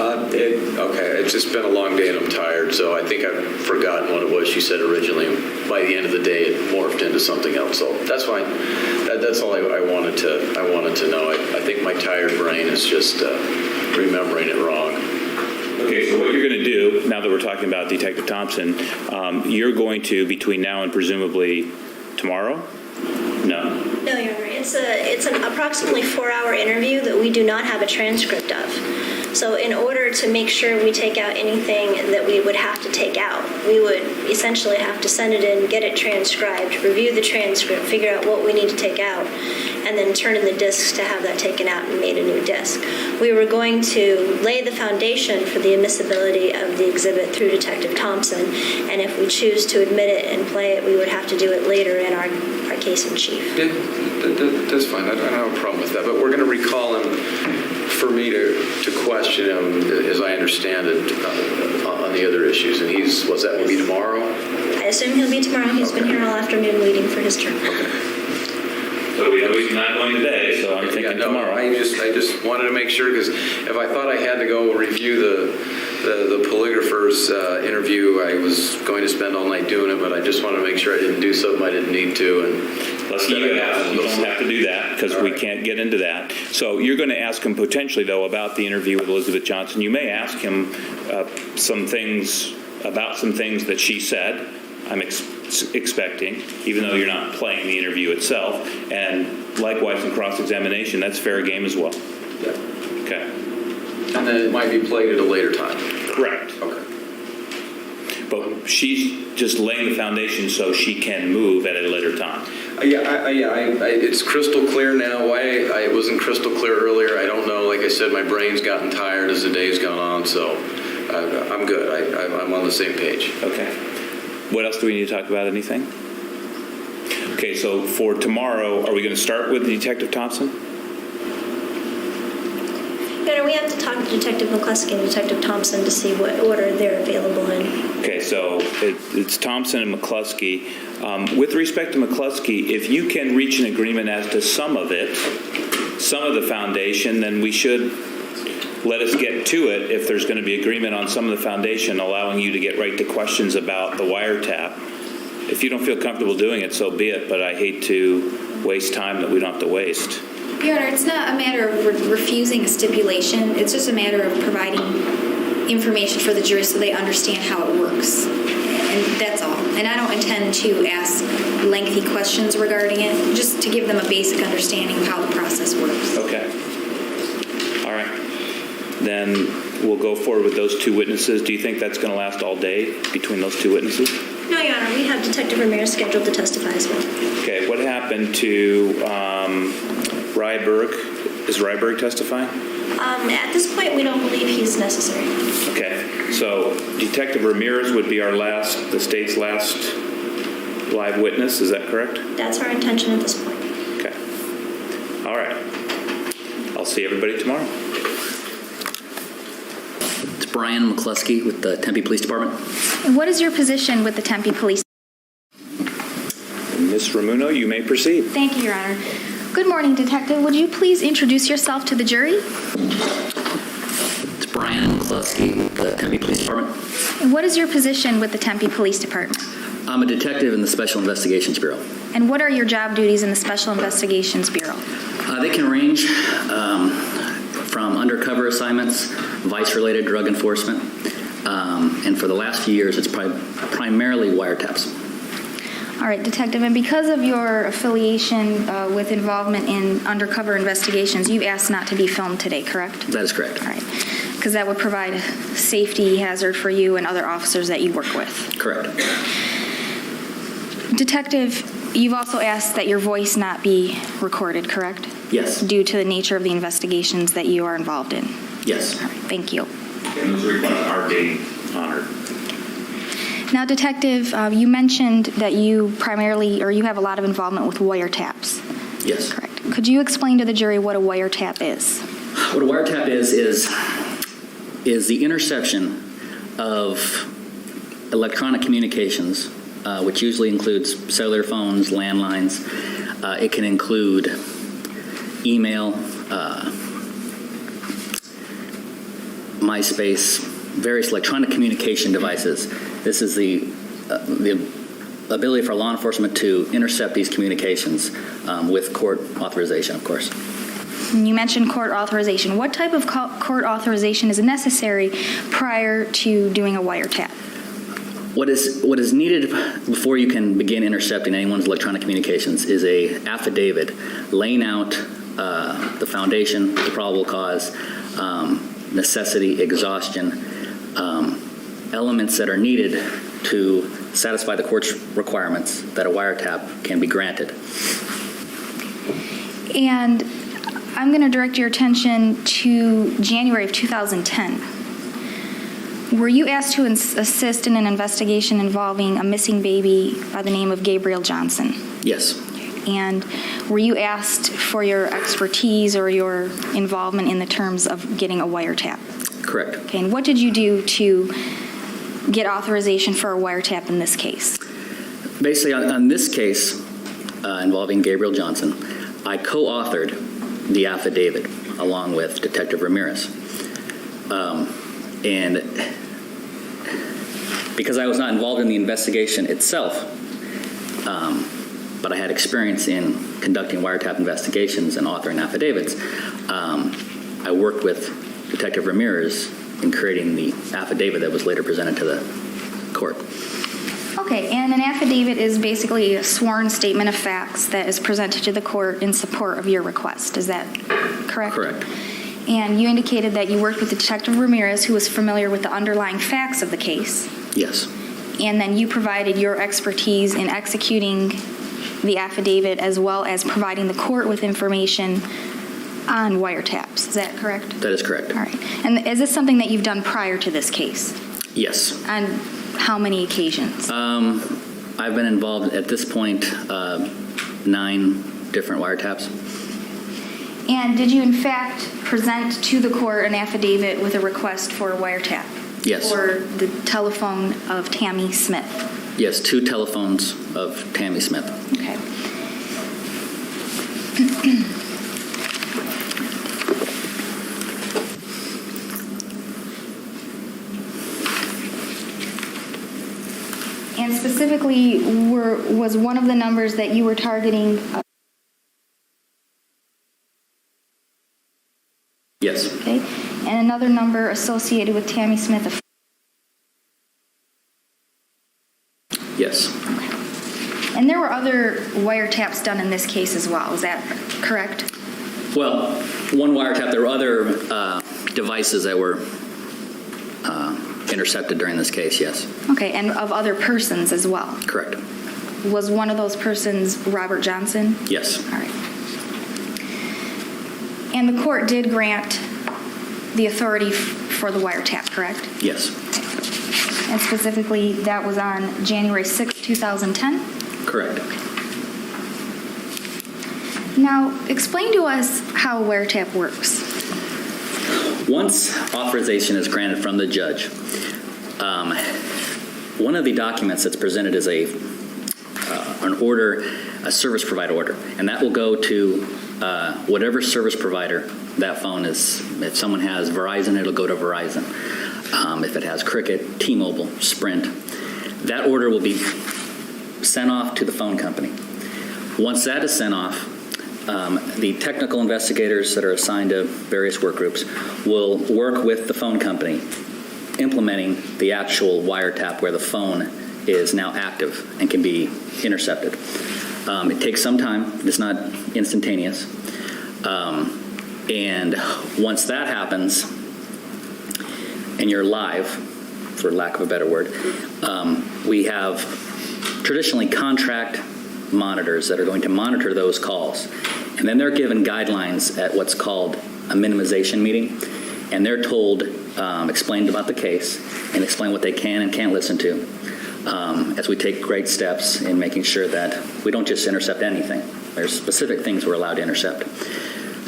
Okay, it's just been a long day and I'm tired, so I think I've forgotten what it was she said originally. By the end of the day, it morphed into something else, so that's fine. That's all I wanted to know. I think my tired brain is just remembering it wrong. Okay, so what you're going to do, now that we're talking about Detective Thompson, you're going to, between now and presumably tomorrow? No. No, Your Honor. It's an approximately 4-hour interview that we do not have a transcript of. So in order to make sure we take out anything that we would have to take out, we would essentially have to send it in, get it transcribed, review the transcript, figure out what we need to take out, and then turn in the discs to have that taken out and made a new disc. We were going to lay the foundation for the admissibility of the exhibit through Detective Thompson, and if we choose to admit it and play it, we would have to do it later in our case in chief. Yeah, that's fine. I don't have a problem with that, but we're going to recall him for me to question him, as I understand it, on the other issues. And what's that, will be tomorrow? I assume he'll be tomorrow. He's been here all afternoon waiting for his turn. So we know he's not going today, so I'm thinking tomorrow. I just wanted to make sure, because if I thought I had to go review the polygrapher's interview, I was going to spend all night doing it, but I just wanted to make sure I didn't do something I didn't need to. And You don't have to do that because we can't get into that. So you're going to ask him potentially, though, about the interview with Elizabeth Johnson. You may ask him some things that she said. I'm expecting, even though you're not playing the interview itself, and likewise in cross-examination, that's fair game as well. Yeah. Okay. And then it might be played at a later time. Correct. Okay. But she's just laying the foundation so she can move at a later time. It's crystal clear now. Why it wasn't crystal clear earlier, I don't know. Like I said, my brain's gotten tired as the day's gone on, so I'm good. I'm on the same page. Okay. What else do we need to talk about? Anything? Okay, so for tomorrow, are we going to start with Detective Thompson? We have to talk to Detective McCluskey and Detective Thompson to see what order they're available in. Okay, so it's Thompson and McCluskey. With respect to McCluskey, if you can reach an agreement as to some of the foundation, then we should let us get to it if there's going to be agreement on some of the foundation, allowing you to get right to questions about the wiretap. If you don't feel comfortable doing it, so be it, but I hate to waste time that we don't have to waste. Your Honor, it's not a matter of refusing a stipulation. It's just a matter of providing information for the jury so they understand how it works. And that's all. And I don't intend to ask lengthy questions regarding it, just to give them a basic understanding of how the process works. Okay. All right. Then we'll go forward with those two witnesses. Do you think that's going to last all day between those two witnesses? No, Your Honor, we have Detective Ramirez scheduled to testify as well. Okay. What happened to Ryberg? Is Ryberg testifying? At this point, we don't believe he's necessary. Okay. So Detective Ramirez would be the state's last live witness. Is that correct? That's our intention at this point. Okay. I'll see everybody tomorrow. It's Brian McCluskey with the Tempe Police Department. And what is your position with the Tempe Police? Ms. Ramuno, you may proceed. Thank you, Your Honor. Good morning, Detective. Would you please introduce yourself to the jury? It's Brian McCluskey with the Tempe Police Department. And what is your position with the Tempe Police Department? I'm a detective in the Special Investigations Bureau. And what are your job duties in the Special Investigations Bureau? They can range from undercover assignments, vice-related drug enforcement, and for the last few years, it's primarily wiretaps. All right, Detective, and because of your affiliation with involvement in undercover investigations, you've asked not to be filmed today, correct? That is correct. All right, because that would provide a safety hazard for you and other officers that you work with. Correct. Detective, you've also asked that your voice not be recorded, correct? Yes. Due to the nature of the investigations that you are involved in. Yes. All right, thank you. And those requests are being honored. Now, Detective, you mentioned that you have a lot of involvement with wiretaps. Yes. Correct. Could you explain to the jury what a wiretap is? What a wiretap is the interception of electronic communications, which usually includes cellular phones, landlines. It can include email, MySpace, various electronic communication devices. This is the ability for law enforcement to intercept these communications with court authorization, of course. You mentioned court authorization. What type of court authorization is necessary prior to doing a wiretap? What is needed before you can begin intercepting anyone's electronic communications is a affidavit laying out the foundation, the probable cause, necessity, exhaustion, elements that are needed to satisfy the court's requirements that a wiretap can be granted. And I'm going to direct your attention to January of 2010. Were you asked to assist in an investigation involving a missing baby by the name of Gabriel Johnson? Yes. And were you asked for your expertise or your involvement in the terms of getting a wiretap? Correct. Okay, and what did you do to get authorization for a wiretap in this case? Basically, on this case involving Gabriel Johnson, I co-authored the affidavit along with Detective Ramirez. And because I was not involved in the investigation itself, but I had experience in conducting wiretap investigations and authoring affidavits, I worked with Detective Ramirez in creating the affidavit that was later presented to the court. Okay, and an affidavit is basically a sworn statement of facts that is presented to the court in support of your request. Is that correct? Correct. And you indicated that you worked with Detective Ramirez, who was familiar with the underlying facts of the case. Yes. And then you provided your expertise in executing the affidavit as well as providing the court with information on wiretaps. Is that correct? That is correct. All right. And is this something that you've done prior to this case? Yes. On how many occasions? I've been involved at this point 9 different wiretaps. And did you in fact present to the court an affidavit with a request for a wiretap? Yes. For the telephone of Tammi Smith? Yes, 2 telephones of Tammi Smith. Okay. And specifically, was one of the numbers that you were targeting? Yes. Okay. And another number associated with Tammi Smith? Yes. And there were other wiretaps done in this case as well. Is that correct? Well, one wiretap. There were other devices that were intercepted during this case, yes. Okay, and of other persons as well? Correct. Was one of those persons Robert Johnson? Yes. All right. And the court did grant the authority for the wiretap, correct? Yes. And specifically, that was on January 6, 2010? Correct. Now, explain to us how a wiretap works. Once authorization is granted from the judge, one of the documents that's presented is an order, a service provider order, and that will go to whatever service provider that phone is. If someone has Verizon, it'll go to Verizon. If it has Cricket, T-Mobile, Sprint, that order will be sent off to the phone company. Once that is sent off, the technical investigators that are assigned to various work groups will work with the phone company, implementing the actual wiretap where the phone is now active and can be intercepted. It takes some time. It's not instantaneous. And once that happens, and you're live, for lack of a better word, we have traditionally contract monitors that are going to monitor those calls. And then they're given guidelines at what's called a minimization meeting. And they're told, explained about the case and explain what they can and can't listen to, as we take great steps in making sure that we don't just intercept anything. There's specific things we're allowed to intercept.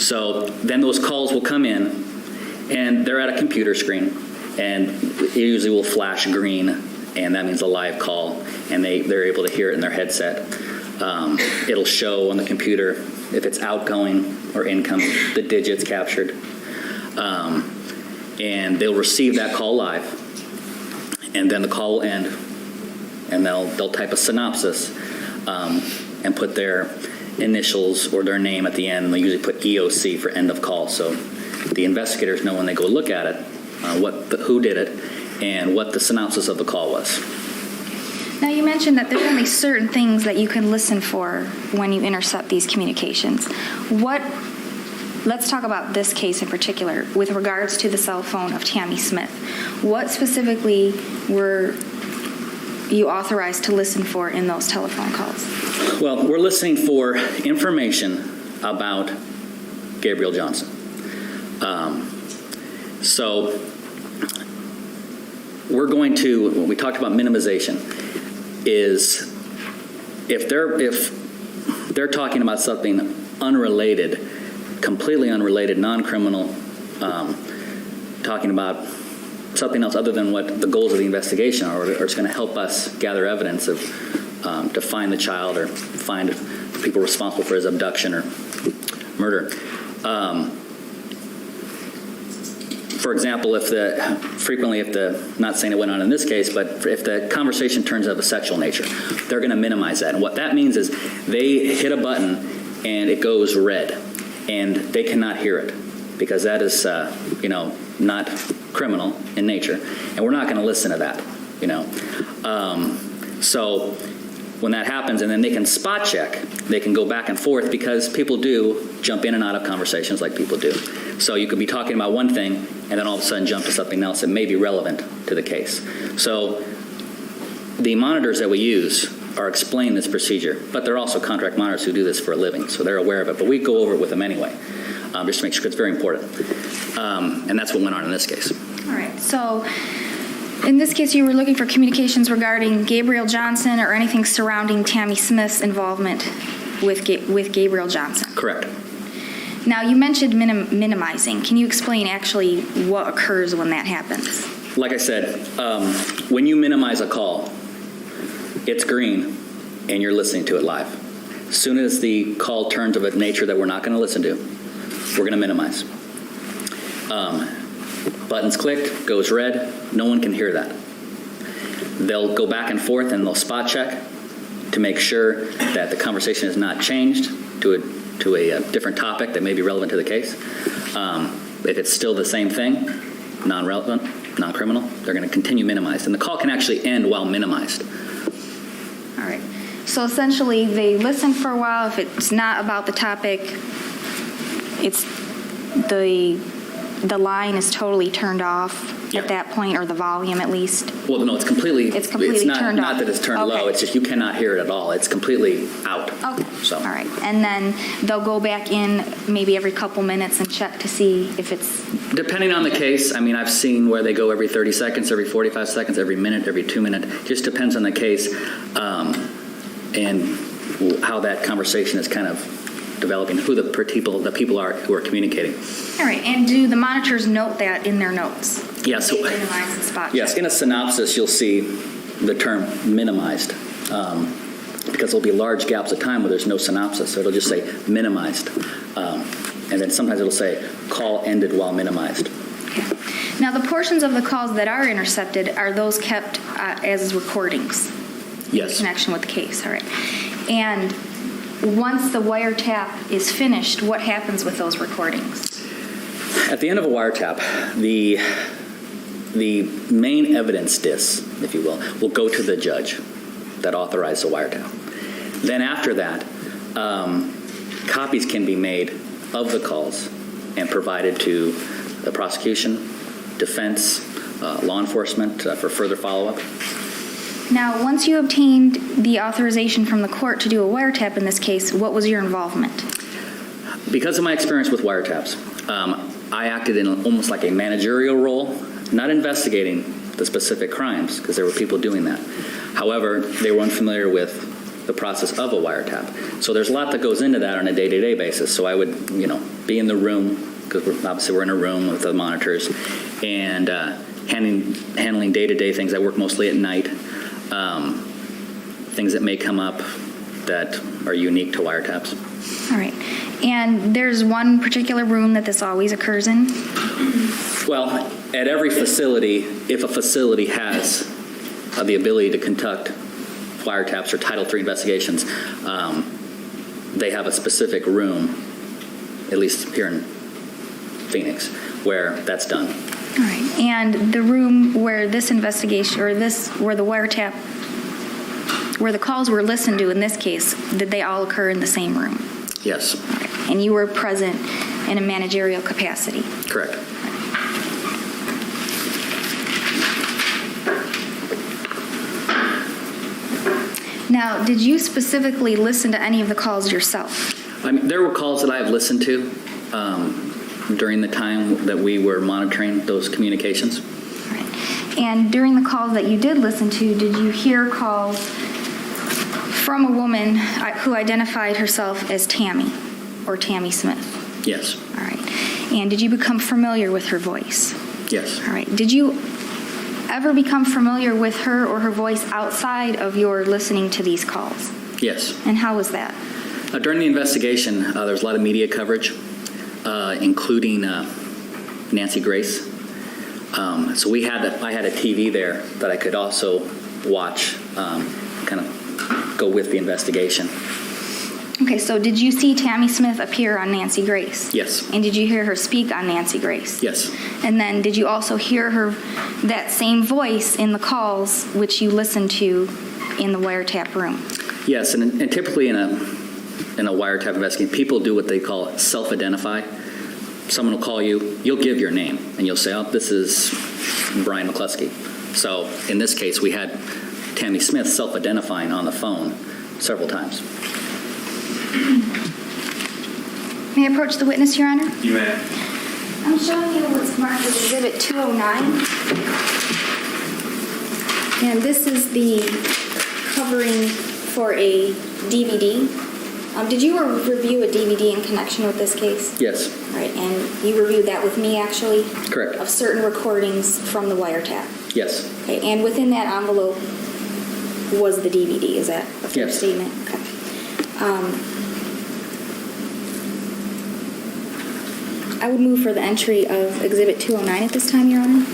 So then those calls will come in, and they're at a computer screen, and it usually will flash green, and that means a live call, and they're able to hear it in their headset. It'll show on the computer if it's outgoing or incoming, the digits captured. And they'll receive that call live, and then the call will end, and they'll type a synopsis and put their initials or their name at the end. They usually put EOC for end of call, so the investigators know when they go look at it who did it and what the synopsis of the call was. Now, you mentioned that there's only certain things that you can listen for when you intercept these communications. Let's talk about this case in particular with regards to the cell phone of Tammi Smith. What specifically were you authorized to listen for in those telephone calls? Well, we're listening for information about Gabriel Johnson. So we're going to, when we talked about minimization, is if they're talking about something unrelated, completely unrelated, non-criminal, talking about something else other than what the goals of the investigation are, or it's going to help us gather evidence of to find the child or find people responsible for his abduction or murder. For example, not saying it went on in this case, but if the conversation turns out of a sexual nature, they're going to minimize that. And what that means is they hit a button and it goes red, and they cannot hear it because that is, not criminal in nature, and we're not going to listen to that, So when that happens, and then they can spot check, they can go back and forth because people do jump in and out of conversations like people do. So you could be talking about one thing and then all of a sudden jump to something else that may be relevant to the case. So the monitors that we use are explaining this procedure, but they're also contract monitors who do this for a living, so they're aware of it. But we go over it with them anyway, just to make sure it's very important. And that's what went on in this case. All right. So in this case, you were looking for communications regarding Gabriel Johnson or anything surrounding Tammi Smith's involvement with Gabriel Johnson. Correct. Now, you mentioned minimizing. Can you explain actually what occurs when that happens? Like I said, when you minimize a call, it's green, and you're listening to it live. As soon as the call turns of a nature that we're not going to listen to, we're going to minimize. Buttons clicked, goes red, no one can hear that. They'll go back and forth and they'll spot check to make sure that the conversation is not changed to a different topic that may be relevant to the case. If it's still the same thing, non-relevant, non-criminal, they're going to continue minimized. And the call can actually end while minimized. All right. So essentially, they listen for a while. If it's not about the topic, it's the line is totally turned off at that point, or the volume at least. Well, no, it's completely turned off. Not that it's turned low. It's just you cannot hear it at all. It's completely out. Okay. So. All right. And then they'll go back in maybe every couple minutes and check to see if it's... Depending on the case, I mean, I've seen where they go every 30 seconds, every 45 seconds, every minute, every 2 minutes. Just depends on the case and how that conversation is kind of developing who the people are who are communicating. All right, and do the monitors note that in their notes? Yeah, so- They minimize the spot Yes, check. in a synopsis, you'll see the term minimized, because there'll be large gaps of time where there's no synopsis, so it'll just say minimized. And then sometimes it'll say call ended while minimized. Now, the portions of the calls that are intercepted, are those kept as recordings? Yes. In connection with the case, all right. And once the wiretap is finished, what happens with those recordings? At the end of a wiretap, the main evidence disc, if you will go to the judge that authorized the wiretap. Then after that, copies can be made of the calls and provided to the prosecution, defense, law enforcement for further follow-up. Now, once you obtained the authorization from the court to do a wiretap in this case, what was your involvement? Because of my experience with wiretaps, I acted in almost like a managerial role, not investigating the specific crimes, because there were people doing that. However, they were unfamiliar with the process of a wiretap. So there's a lot that goes into that on a day-to-day basis. So I would, be in the room, because obviously we're in a room with the monitors, and handling day-to-day things. I work mostly at night, things that may come up that are unique to wiretaps. All right. And there's one particular room that this always occurs in? Well, at every facility, if a facility has the ability to conduct wiretaps or Title III investigations, they have a specific room, at least here in Phoenix, where that's done. All right. And the room where this investigation, or where the wiretap, where the calls were listened to in this case, did they all occur in the same room? Yes. All right. And you were present in a managerial capacity? Correct. Now, did you specifically listen to any of the calls yourself? I mean, there were calls that I have listened to during the time that we were monitoring those communications. All right. And during the calls that you did listen to, did you hear calls from a woman who identified herself as Tammi, or Tammi Smith? Yes. All right. And did you become familiar with her voice? Yes. All right. Did you ever become familiar with her or her voice outside of your listening to these calls? Yes. And how was that? During the investigation, there was a lot of media coverage, including Nancy Grace. So I had a TV there that I could also watch, kind of go with the investigation. Okay, so did you see Tammi Smith appear on Nancy Grace? Yes. And did you hear her speak on Nancy Grace? Yes. And then did you also hear that same voice in the calls which you listened to in the wiretap room? Yes, and typically in a wiretap investigation, people do what they call self-identify. Someone will call you, you'll give your name, and you'll say, oh, this is Brian McCluskey. So in this case, we had Tammi Smith self-identifying on the phone several times. May I approach the witness, Your Honor? You may. I'm showing you what's marked as Exhibit 209. And this is the covering for a DVD. Did you review a DVD in connection with this case? Yes. All right, and you reviewed that with me, actually? Correct. Of certain recordings from the wiretap? Yes. Okay, and within that envelope was the DVD, is that a fair Yes. statement? Okay. I would move for the entry of Exhibit 209 at this time, Your Honor.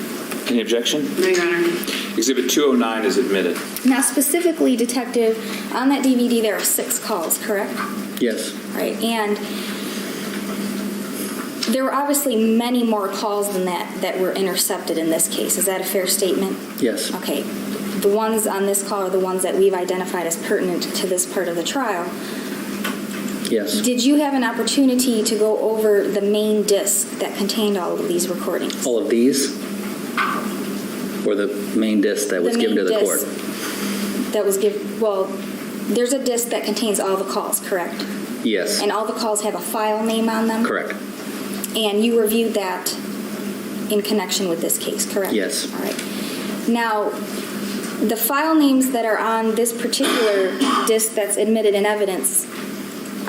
Any objection? No, Your Honor. Exhibit 209 is admitted. Now, specifically, Detective, on that DVD there are 6 calls, correct? Yes. Right, and there were obviously many more calls than that were intercepted in this case. Is that a fair statement? Yes. Okay. The ones on this call are the ones that we've identified as pertinent to this part of the trial. Yes. Did you have an opportunity to go over the main disc that contained all of these recordings? All of these? Or the main disc that was given to the court? That was given, well, there's a disc that contains all the calls, correct? Yes. And all the calls have a file name on them? Correct. And you reviewed that in connection with this case, correct? Yes. All right. Now, the file names that are on this particular disc that's admitted in evidence,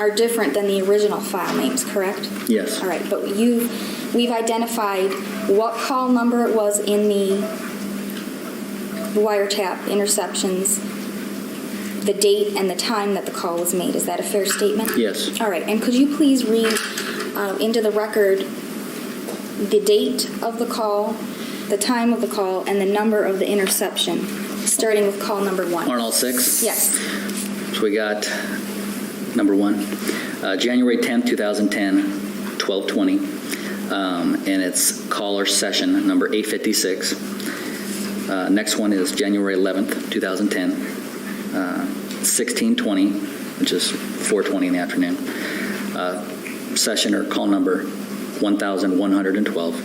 are different than the original file names, correct? Yes. All right, but we've identified what call number it was in the wiretap interceptions, the date and the time that the call was made. Is that a fair statement? Yes. All right, and could you please read into the record the date of the call, the time of the call, and the number of the interception, starting with call number 1? On all 6? Yes. So we got number 1, January 10th, 2010, 12:20, and it's caller session number 856. Next one is January 11th, 2010, 16:20, which is 4:20 in the afternoon. Session or call number 1112.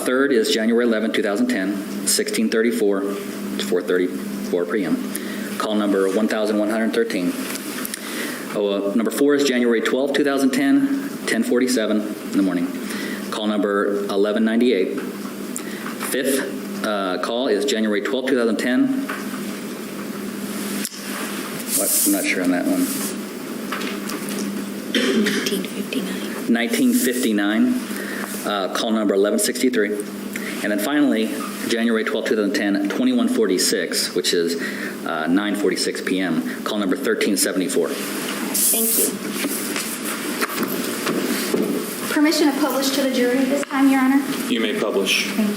Third is January 11th, 2010, 16:34 to 4:34 p.m. Call number 1113. Number 4 is January 12th, 2010, 10:47 in the morning. Call number 1198. Fifth call is January 12th, 2010. I'm not sure on that one. 1959. Call number 1163. And then finally, January 12th, 2010, 2146, which is 9:46 p.m. Call number 1374. Thank you. Permission to publish to the jury this time, Your Honor? You may publish. Thank you.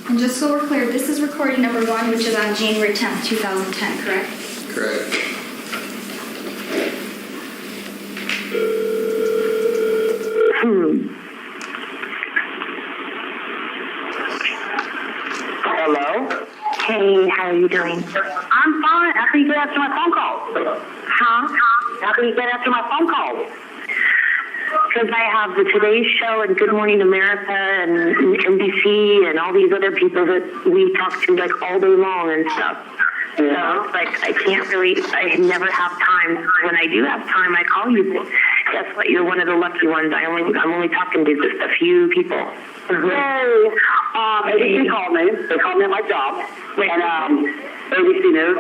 And just so we're clear, this is recording number 1, which is on January 10th, 2010, correct? Correct. Hello? Hey, how are you doing? I'm fine. How can you get after my phone call? Huh? How can you get after my phone call? Because I have the Today Show and Good Morning America and NBC and all these other people that we talk to like all day long and stuff. So it's like I can't really, I never have time. When I do have time, I call you. Guess what? You're one of the lucky ones. I'm only talking to just a few people. Hey, ABC called me. They called me at my job. And ABC News.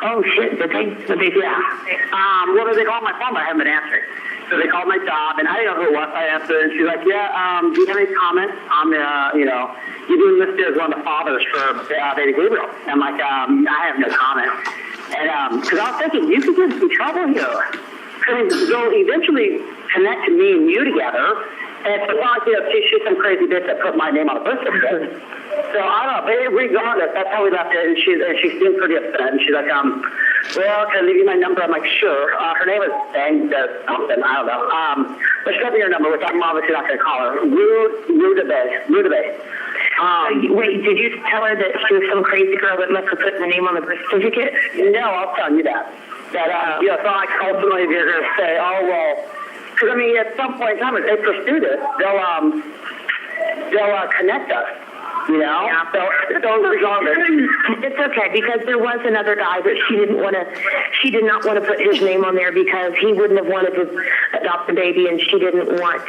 Oh shit! Did they? Yeah. Well, they called my phone, but I haven't been answering. So they called my job, and I didn't know who it was. I answered, and she's like, "Yeah, do you have any comments on the, you're being listed as one of the fathers for baby Gabriel?" I'm like, "I have no comment." And because I was thinking, you could get in trouble here. Because they'll eventually connect me and you together. And it's not like, she's some crazy bitch that put my name on a birth certificate. So I don't know, but regardless, that's how we left it. And she seemed pretty upset. And she's like, well, can I leave you my number? I'm like, sure. Her name is something, I don't know. But she got me her number, which I'm obviously not going to call her. Rudabe. Wait, did you tell her that she was some crazy girl that left her put the name on the birth certificate? No, I'll tell you that. That, it's not like ultimately you're going to say, oh, well, because, I mean, at some point in time, if they pursue this, they'll connect us, Yeah. So regardless. It's okay, because there was another guy that she did not want to put his name on there because he wouldn't have wanted to adopt the baby, and she didn't want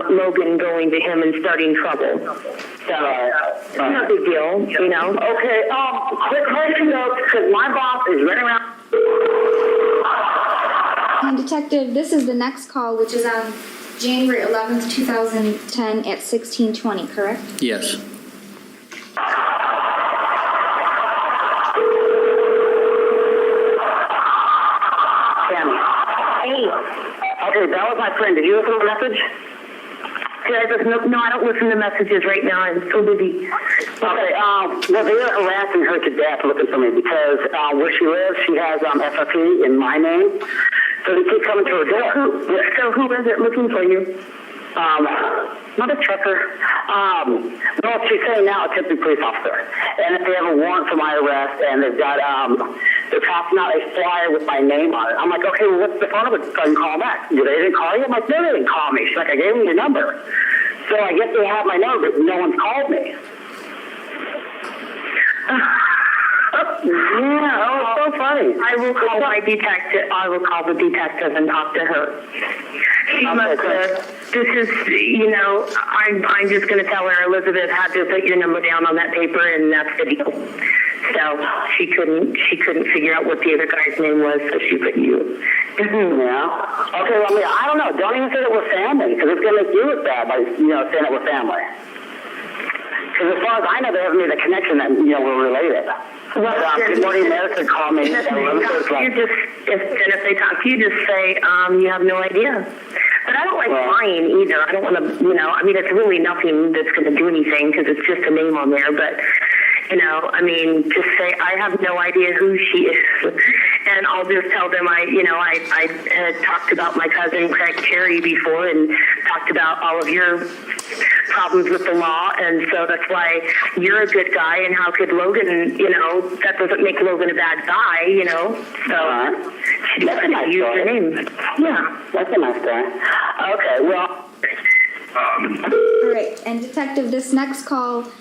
Logan going to him and starting trouble. So it's no big deal, Okay, quick question though, because my boss is running around. And Detective, this is the next call, which is on January 11th, 2010 at 16:20, correct? Yes. Tammi. Hey. Okay, that was my friend. Did you listen to the message? Did I listen? No, I don't listen to messages right now. I'm so busy. Okay, well, they are harassing her to death looking for me because where she lives, she has FFP in my name. So they keep coming to her door. So who is it looking for you? Not a trucker. Well, she's saying now a Tempe police officer. And if they have a warrant for my arrest and they've got, they're passing out a flyer with my name on it. I'm like, okay, well, what's the phone number? So I can call back. They didn't call you? I'm like, no, they didn't call me. She's like, I gave them your number. So I guess they have my number, but no one's called me. Yeah, so funny. I will call the detective and talk to her. She must have. This is, I'm just going to tell her Elizabeth had to put your number down on that paper, and that's the deal. So she couldn't figure out what the other guy's name was, so she put you. Yeah. Okay, well, I don't know. Don't even say that we're family, because it's going to make you look bad by, saying that we're family. Because as far as I know, they haven't made a connection that, we're related. Well, good morning, America. Call me. If they talk to you, just say you have no idea. But I don't like lying either. I don't want to, it's really nothing that's going to do anything because it's just a name on there. But, just say, I have no idea who she is. And I'll just tell them I had talked about my cousin Craig Cherry before and talked about all of your problems with the law. And so that's why you're a good guy. And how could Logan, that doesn't make Logan a bad guy, So she doesn't use your name. Yeah. That's a nice story. Okay, well. All right, and Detective, this next call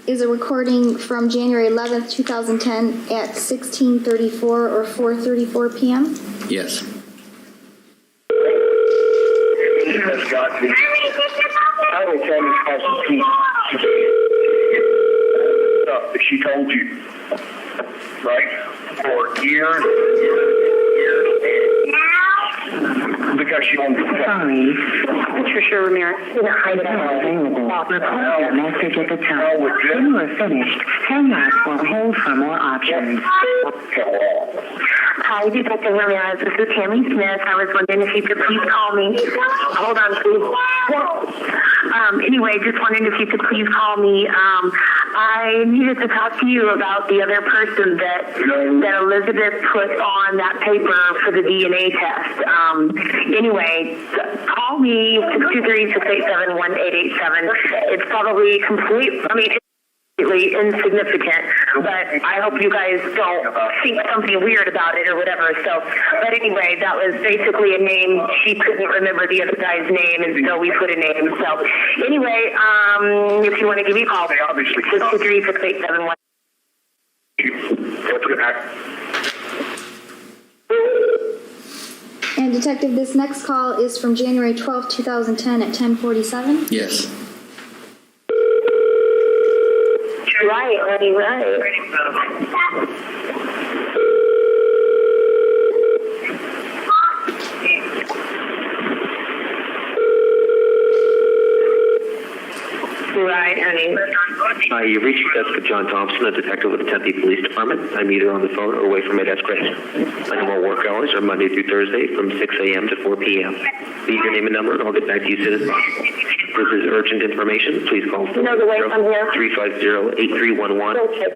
is a recording from January 11th, 2010 at 16:34 or 4:34 p.m. Yes. That's got to be. I would say this person, stuff that she told you, right? For years. Because she won't. Sorry. Patricia Ramirez. Record your message at the tone. When you are finished, hang up or hold for more options. Hi, Detective Ramirez. This is Tammi Smith. I was wondering if you could please call me. Hold on, please. Anyway, just wondering if you could please call me. I needed to talk to you about the other person that Elizabeth put on that paper for the DNA test. Anyway, call me 623-687-1887. It's probably completely insignificant, but I hope you guys don't think something weird about it or whatever. So, but anyway, that was basically a name. She couldn't remember the other guy's name, and so we put a name. So, anyway, if you want to give me a call, 623-687-1887. And Detective, this next call is from January 12th, 2010 at 10:47. Yes. Right. Right, honey. Hi, you reached Jessica John Thompson, a detective with the Tempe Police Department. I'm either on the phone or away from my desk right now. My normal work hours are Monday through Thursday from 6 a.m. to 4 p.m. Leave your name and number, and I'll get back to you soon as possible. This is urgent information. Please call 350-8311.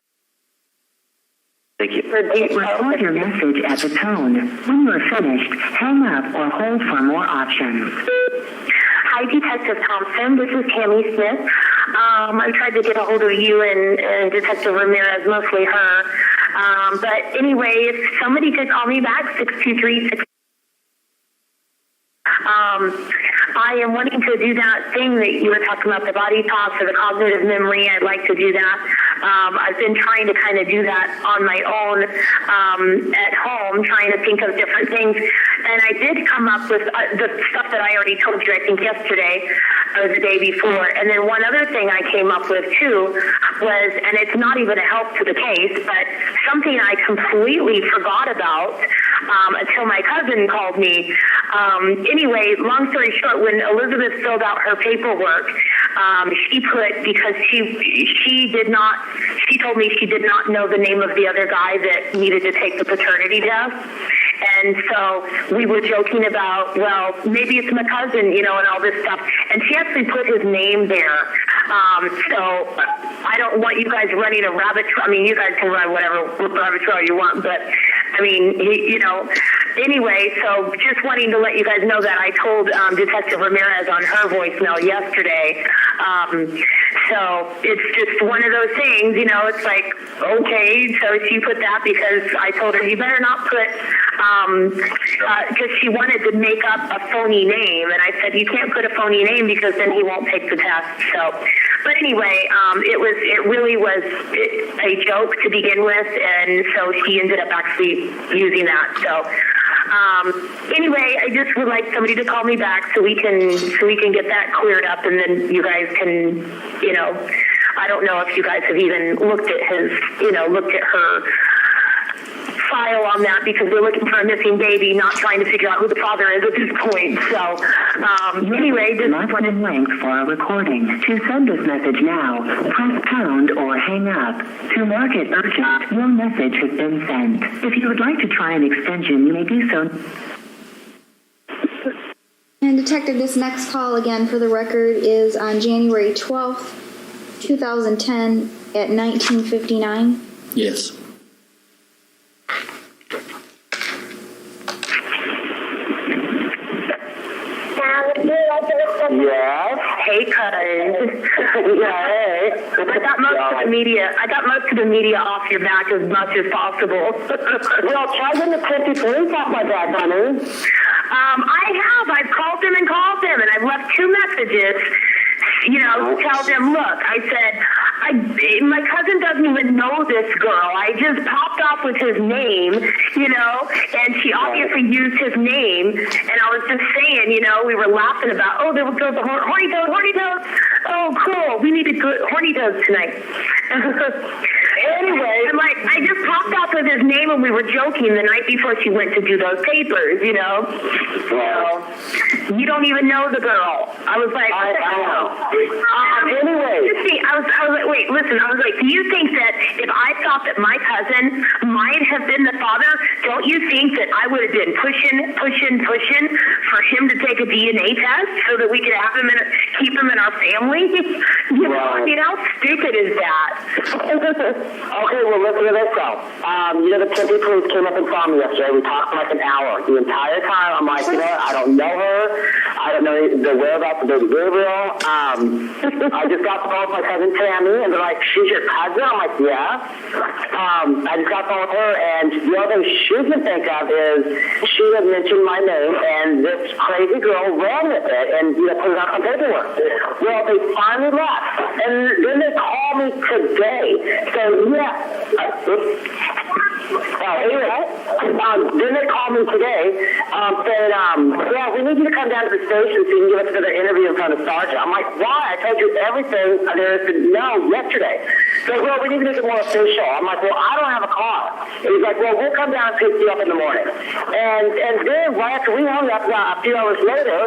Thank you. Record your message at the tone. When you are finished, hang up or hold for more options. Hi, Detective Thompson. This is Tammi Smith. I tried to get a hold of you and Detective Ramirez, mostly her. But anyway, if somebody could call me back, 623-6. I am wanting to do that thing that you were talking about, the body talk or the cognitive memory. I'd like to do that. I've been trying to kind of do that on my own at home, trying to think of different things. And I did come up with the stuff that I already told you, I think, yesterday or the day before. And then one other thing I came up with, too, was, and it's not even a help to the case, but something I completely forgot about until my cousin called me. Anyway, long story short, when Elizabeth filled out her paperwork, she put, because she told me she did not know the name of the other guy that needed to take the paternity test. And so we were joking about, well, maybe it's my cousin, and all this stuff. And she actually put his name there. So I don't want you guys running a rabbit trail. I mean, you guys can run whatever rabbit trail you want, but I mean, anyway, so just wanting to let you guys know that I told Detective Ramirez on her voicemail yesterday. So it's just one of those things, it's like, okay, so she put that because I told her, you better not put, because she wanted to make up a phony name. And I said, you can't put a phony name because then he won't take the test. So, but anyway, it really was a joke to begin with. And so she ended up actually using that. So, Anyway, I just would like somebody to call me back so we can get that cleared up, and then you guys can, you know, I don't know if you guys have even looked at her file on that, because we're looking for a missing baby, not trying to figure out who the father is at this point. So, anyway, just one link for a recording. To send this message now, press pound or hang up. To mark it urgent, your message has been sent. If you would like to try an extension, you may do so. And Detective, this next call again for the record is on January 12th, 2010 at 19:59. Yes. Yes. hey, cousin. Yeah, hey. I got most of the media off your back as much as possible. Well, try getting the Tempe police off my back, honey. I've called them, and I've left 2 messages, you know, to tell them, look, I said, my cousin doesn't even know this girl. I just popped off with his name, you know, and she obviously used his name, and I was just saying, you know, we were laughing about, there was the horny toads. Oh, cool. We need to go horny toads tonight. Anyway, I just popped off with his name, and we were joking the night before she went to do those papers, you know. Well, you don't even know the girl. I was like, I know. Anyway. I was like, wait, listen, I was like, do you think that if I thought that my cousin might have been the father, don't you think that I would have been pushing for him to take a DNA test so that we could have him keep him in our family? You know, I mean, how stupid is that? Okay, well, listen to this, though. You know, the Tempe police came up and saw me yesterday. We talked for like an hour. The entire time, I'm like, you know what? I don't know her. I don't know the whereabouts of baby Gabriel. I just got the phone with my cousin Tammi, and they're like, she's your cousin? I'm like, yeah. I just got the phone with her, and the other thing she can think of is she had mentioned my name, and this crazy girl ran with it and, you know, put it on some paperwork. Well, they finally left, and then they called me today. So, yeah. Anyway, then they called me today, saying, yeah, we need you to come down to the station so you can give us another interview in front of Sergeant. I'm like, why? I told you everything there is to know yesterday. So, well, we need to make it more official. I'm like, well, I don't have a car. And he's like, well, we'll come down and pick you up in the morning. And then right after we hung up, a few hours later,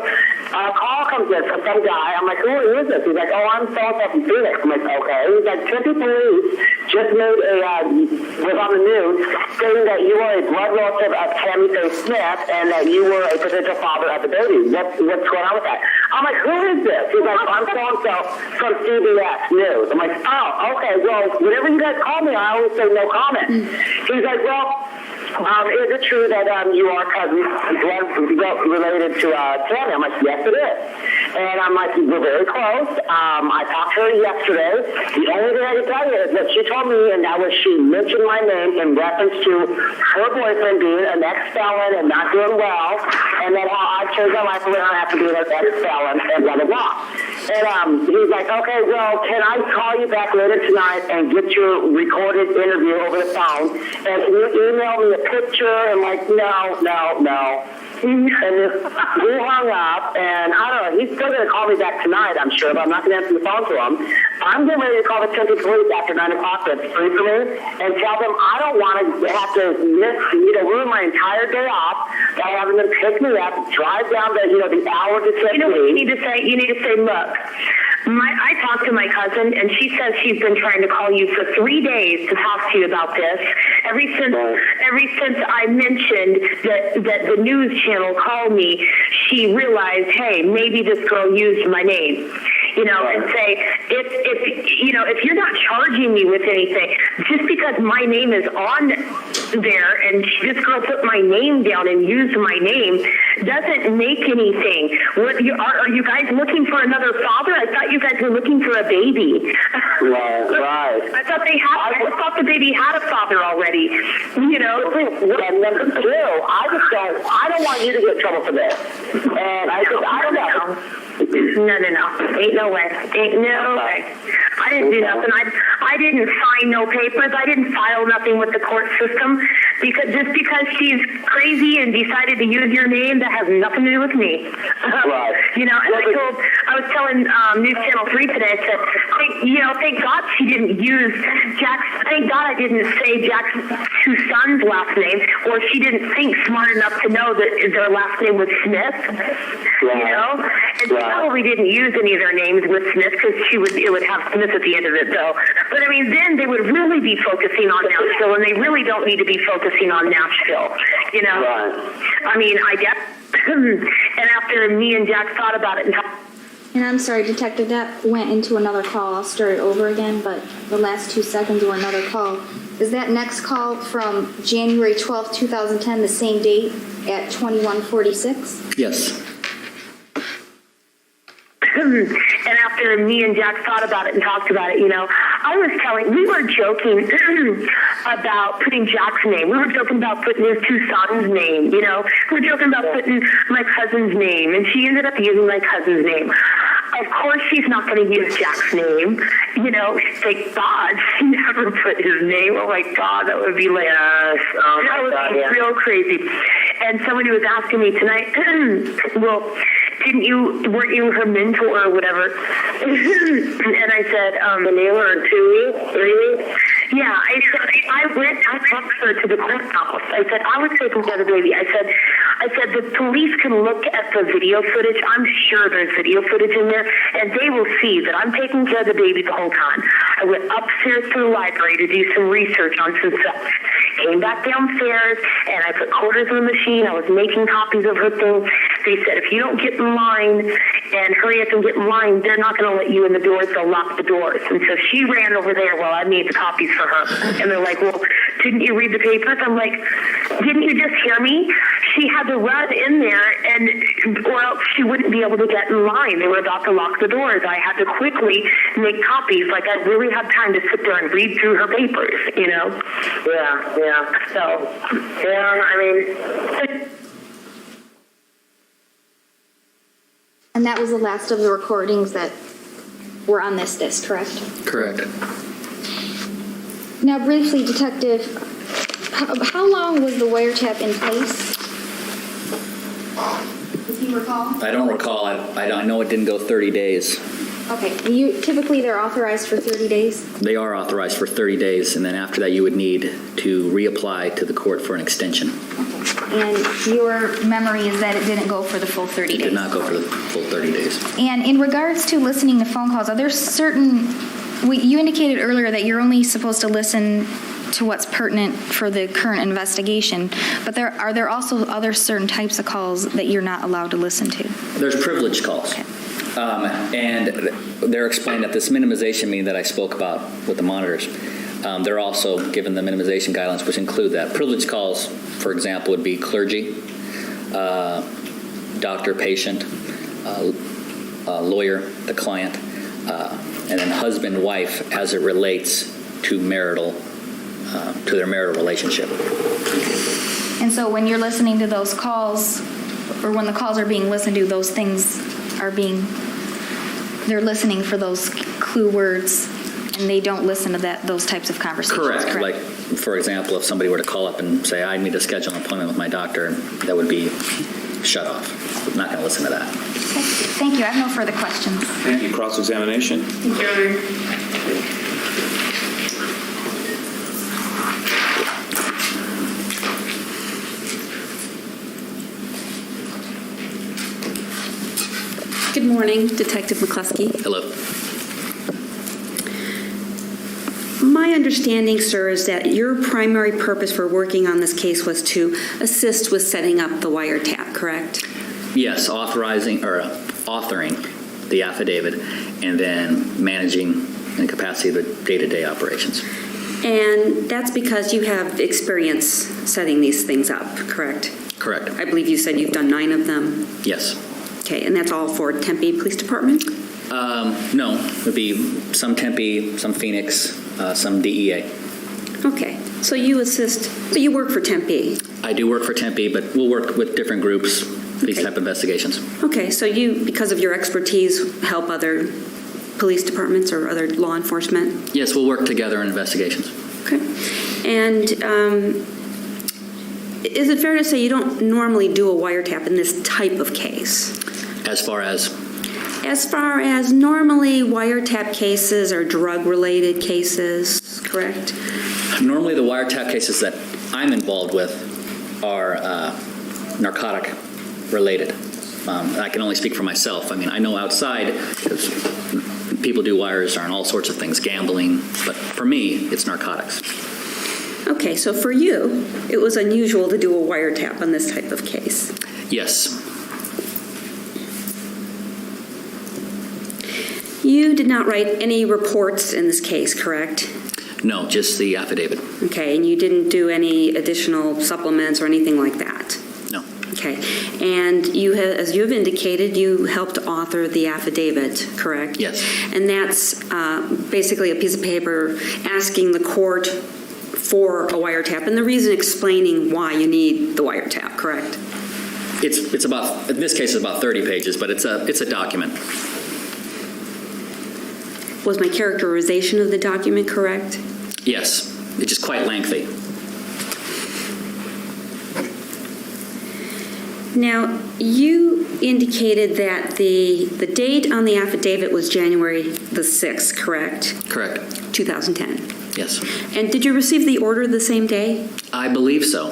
a call comes in from some guy. I'm like, who is this? He's like, I'm so-and-so from Phoenix. I'm like, okay. He's like, Tempe police just made was on the news saying that you were a blood relative of Tammi Smith and that you were a potential father of the baby. What's going on with that? I'm like, who is this? He's like, I'm so-and-so from CBS News. I'm like, oh, okay. Well, whenever you guys call me, I always say no comment. He's like, well, is it true that you are cousins related to Tammi? I'm like, yes, it is. And I'm like, we're very close. I talked to her yesterday. The only thing I can tell you is that she told me, and that was she mentioned my name in reference to her boyfriend being an ex-felon and not doing well, and then how I changed my life around after being an ex-felon and blah, blah, blah. And he's like, okay, well, can I call you back later tonight and get your recorded interview over the phone? And can you email me a picture? And like, no. And we hung up, and I don't know, he's still going to call me back tonight, I'm sure, but I'm not going to answer the phone to him. I'm getting ready to call the Tempe police after 9 o'clock that's free for me and tell them I don't want to have to ruin my entire day off by having them pick me up, drive down the hour to Tempe. You know what you need to say? You need to say, look, I talked to my cousin, and she says she's been trying to call you for 3 days to talk to you about this. Ever since I mentioned that the news channel called me, she realized, hey, maybe this girl used my name. You know, and say, if you're not charging me with anything, just because my name is on there and this girl put my name down and used my name doesn't make anything. Are you guys looking for another father? I thought you guys were looking for a baby. Right. I thought the baby had a father already. You know. And number 2, I don't want you to get in trouble for this. And I don't know. No. Ain't no way. I didn't do nothing. I didn't sign no papers. I didn't file nothing with the court system. because she's crazy and decided to use your name, that has nothing to do with me. Right. And I was telling News Channel 3 today, I said, thank God she didn't use thank God I didn't say Jack's two sons' last name, or she didn't think smart enough to know that their last name was Smith. And she probably didn't use any of their names with Smith because it would have Smith at the end of it, though. But I mean, then they would really be focusing on Nashville, and they really don't need to be focusing on Nashville. Right. I mean, I guess. And after me and Jack thought about it and And I'm sorry, Detective, that went into another call. I'll start it over again, but the last 2 seconds were another call. Is that next call from January 12th, 2010, the same date at 21:46? Yes. and after me and Jack thought about it and talked about it, we were joking about putting Jack's name. We were joking about putting his two sons' name, We were joking about putting my cousin's name, and she ended up using my cousin's name. Of course she's not going to use Jack's name. Thank God she never put his name. Oh, my God, that would be like, that would be real crazy. And somebody was asking me tonight, well, weren't you her mentor or whatever? And I said, the name or 2 weeks, 3 weeks? Yeah, I said, I talked her to the courthouse. I said, I was taking care of the baby. I said, the police can look at the video footage. I'm sure there's video footage in there, and they will see that I'm taking care of the baby the whole time. I went upstairs to the library to do some research on some stuff. Came back downstairs, and I put quarters in the machine. I was making copies of her things. They said, if you don't get in line and hurry up and get in line, they're not going to let you in the doors. They'll lock the doors. And so she ran over there while I made the copies for her. And they're like, well, didn't you read the papers? I'm like, didn't you just hear me? She had to run in there, or else she wouldn't be able to get in line. They were about to lock the doors. I had to quickly make copies. Like, I really had time to sit there and read through her papers, Yeah. So, I mean... And that was the last of the recordings that were on this disc, correct? Correct. Now, briefly, Detective, how long was the wiretap in place? Does he recall? I don't recall. I know it didn't go 30 days. Okay. Typically, they're authorized for 30 days? They are authorized for 30 days, and then after that, you would need to reapply to the court for an extension. Okay. And your memory is that it didn't go for the full 30 days? It did not go for the full 30 days. And in regards to listening to phone calls, are there you indicated earlier that you're only supposed to listen to what's pertinent for the current investigation, but are there also other certain types of calls that you're not allowed to listen to? There's privileged calls. Okay. And they're explained at this minimization meeting that I spoke about with the monitors. They're also given the minimization guidelines, which include that. Privileged calls, for example, would be clergy, doctor, patient, lawyer, the client, and then husband, wife, as it relates to their marital relationship. And so when you're listening to those calls, or when the calls are being listened to, those things they're listening for those clue words, and they don't listen to those types of conversations. Correct. Like, for example, if somebody were to call up and say, I need to schedule an appointment with my doctor, that would be shut off. I'm not going to listen to that. Okay. Thank you. I have no further questions. Thank you. Cross-examination. Thank you, Your Honor. Good morning, Detective McCluskey. Hello. My understanding, sir, is that your primary purpose for working on this case was to assist with setting up the wiretap, correct? Yes, authoring the affidavit and then managing in capacity the day-to-day operations. And that's because you have experience setting these things up, correct? Correct. I believe you said you've done 9 of them. Yes. Okay, and that's all for Tempe Police Department? No, it would be some Tempe, some Phoenix, some DEA. Okay, so you work for Tempe? I do work for Tempe, but we'll work with different groups for these type of investigations. Okay, so you, because of your expertise, help other police departments or other law enforcement? Yes, we'll work together in investigations. Okay. And is it fair to say you don't normally do a wiretap in this type of case? As far as? As far as normally wiretap cases are drug-related cases, correct? Normally the wiretap cases that I'm involved with are narcotic related. I can only speak for myself. I mean, I know outside, because people do wires on all sorts of things, gambling, but for me, it's narcotics. Okay, so for you, it was unusual to do a wiretap on this type of case. Yes. You did not write any reports in this case, correct? No, just the affidavit. Okay, and you didn't do any additional supplements or anything like that? No. Okay, and you have, as you have indicated, you helped author the affidavit, correct? Yes. And that's basically a piece of paper asking the court for a wiretap, and the reason explaining why you need the wiretap, correct? It's about, in this case, it's about 30 pages, but it's a document. Was my characterization of the document correct? Yes, it's just quite lengthy. Now, you indicated that the date on the affidavit was January the 6th, correct? Correct. 2010. Yes. And did you receive the order the same day? I believe so.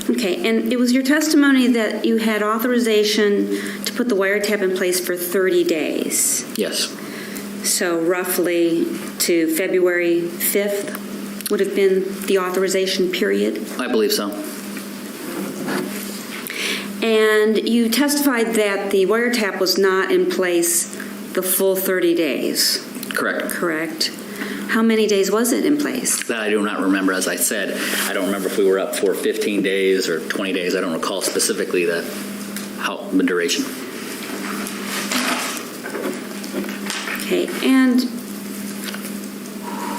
Okay, and it was your testimony that you had authorization to put the wiretap in place for 30 days. Yes. So roughly to February 5th would have been the authorization period? I believe so. And you testified that the wiretap was not in place the full 30 days. Correct. Correct. How many days was it in place? That I do not remember. As I said, I don't remember if we were up for 15 days or 20 days. I don't recall specifically the duration. Okay, and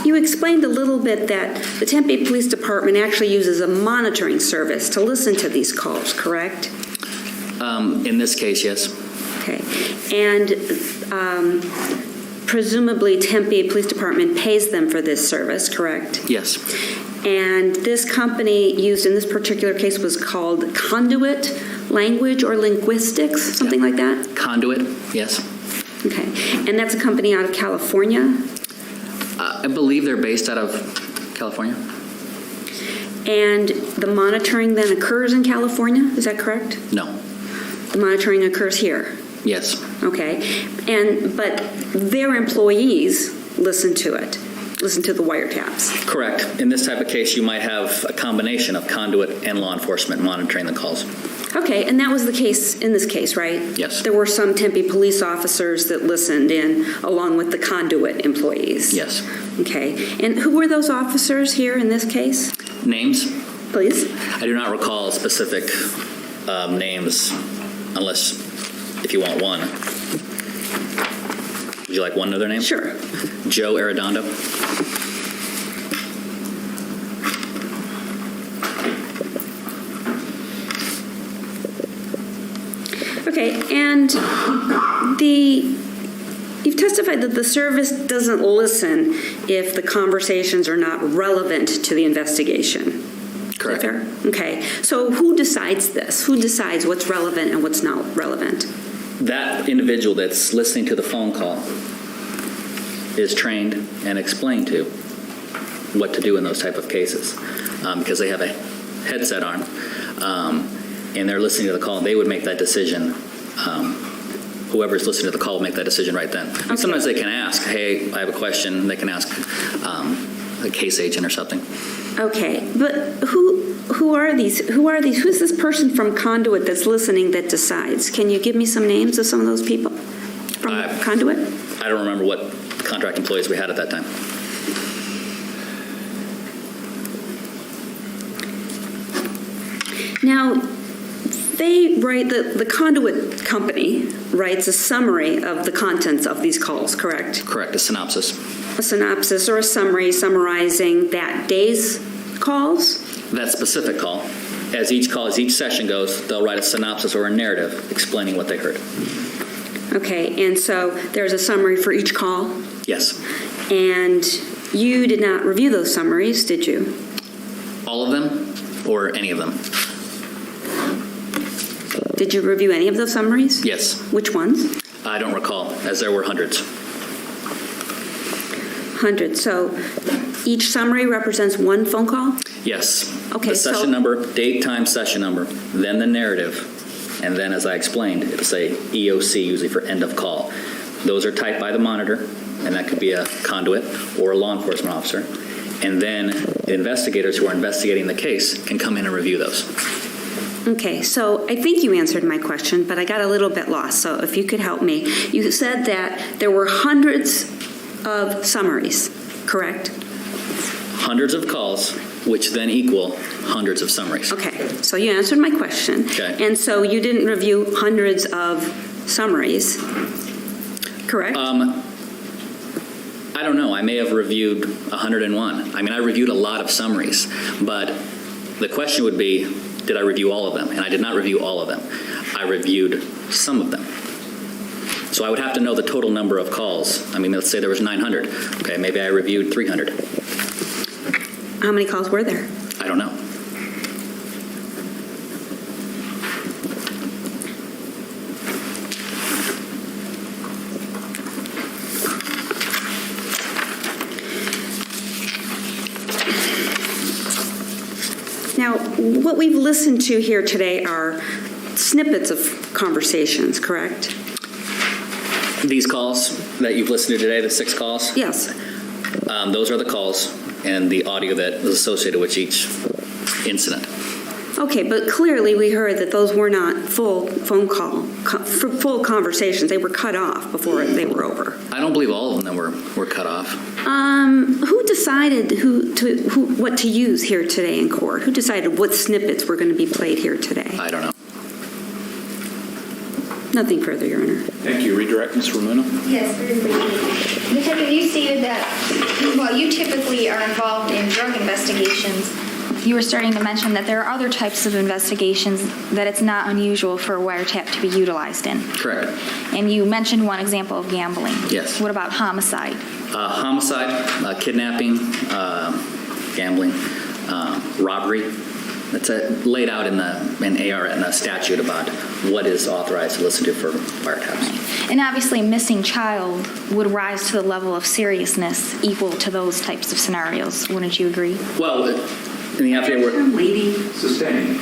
you explained a little bit that the Tempe Police Department actually uses a monitoring service to listen to these calls, correct? In this case, yes. Okay, and presumably Tempe Police Department pays them for this service, correct? Yes. And this company used in this particular case was called Conduit Language or Linguistics, something like that? Conduit, yes. Okay, and that's a company out of California? I believe they're based out of California. And the monitoring then occurs in California, is that correct? No. The monitoring occurs here? Yes. Okay, but their employees listen to it, listen to the wiretaps? Correct. In this type of case, you might have a combination of conduit and law enforcement monitoring the calls. Okay, and that was the case in this case, right? Yes. There were some Tempe police officers that listened in along with the conduit employees? Yes. Okay, and who were those officers here in this case? Names? Please. I do not recall specific names, unless if you want one. Would you like one other name? Sure. Joe Arredondo. Okay, and you've testified that the service doesn't listen if the conversations are not relevant to the investigation. Correct. Fair? Okay, so who decides this? Who decides what's relevant and what's not relevant? That individual that's listening to the phone call is trained and explained to what to do in those type of cases because they have a headset on and they're listening to the call, and they would make that decision. Whoever's listening to the call will make that decision right then. Okay. Sometimes they can ask, hey, I have a question. They can ask a case agent or something. Okay, but who are these? Who's this person from Conduit that's listening that decides? Can you give me some names of some of those people from Conduit? I don't remember what contract employees we had at that time. Now, they write, the Conduit company writes a summary of the contents of these calls, correct? Correct, a synopsis. A synopsis or a summary summarizing that day's calls? That specific call. As each session goes, they'll write a synopsis or a narrative explaining what they heard. Okay, and so there's a summary for each call? Yes. And you did not review those summaries, did you? All of them? or any of them. Did you review any of those summaries? Yes. Which ones? I don't recall, as there were hundreds. Hundreds. So each summary represents one phone call? Yes. Okay, The session number, date, time, session number, then the narrative, and then, as I explained, it'll say EOC, usually for end of call. Those are typed by the monitor, and that could be a conduit or a law enforcement officer. And then the investigators who are investigating the case can come in and review those. Okay, so I think you answered my question, but I got a little bit lost, so if you could help me. You said that there were hundreds of summaries, correct? Hundreds of calls, which then equal hundreds of summaries. Okay, so you answered my question. Okay. And so you didn't review hundreds of summaries, correct? I don't know. I may have reviewed 101. I mean, I reviewed a lot of summaries, but the question would be, did I review all of them? And I did not review all of them. I reviewed some of them. So I would have to know the total number of calls. I mean, let's say there was 900. Okay, maybe I reviewed 300. How many calls were there? I don't know. Now, what we've listened to here today are snippets of conversations, correct? These calls that you've listened to today, the 6 calls, Yes. those are the calls and the audio that was associated with each incident. Okay, but clearly we heard that those were not full phone call, full conversations. They were cut off before they were over. I don't believe all of them were cut off. Who decided what to use here today in court? Who decided what snippets were going to be played here today? I don't know. Nothing further, Your Honor. Thank you. Redirect, Ms. Ramuno. Yes, very briefly. Detective, you stated that while you typically are involved in drug investigations, you were starting to mention that there are other types of investigations that it's not unusual for a wiretap to be utilized in. Correct. And you mentioned one example of gambling. Yes. What about homicide? Homicide, kidnapping, gambling, robbery. It's laid out in the statute about what is authorized to listen to for wiretaps. And obviously, missing child would rise to the level of seriousness equal to those types of scenarios. Wouldn't you agree? Well, in the affidavit, Sustained.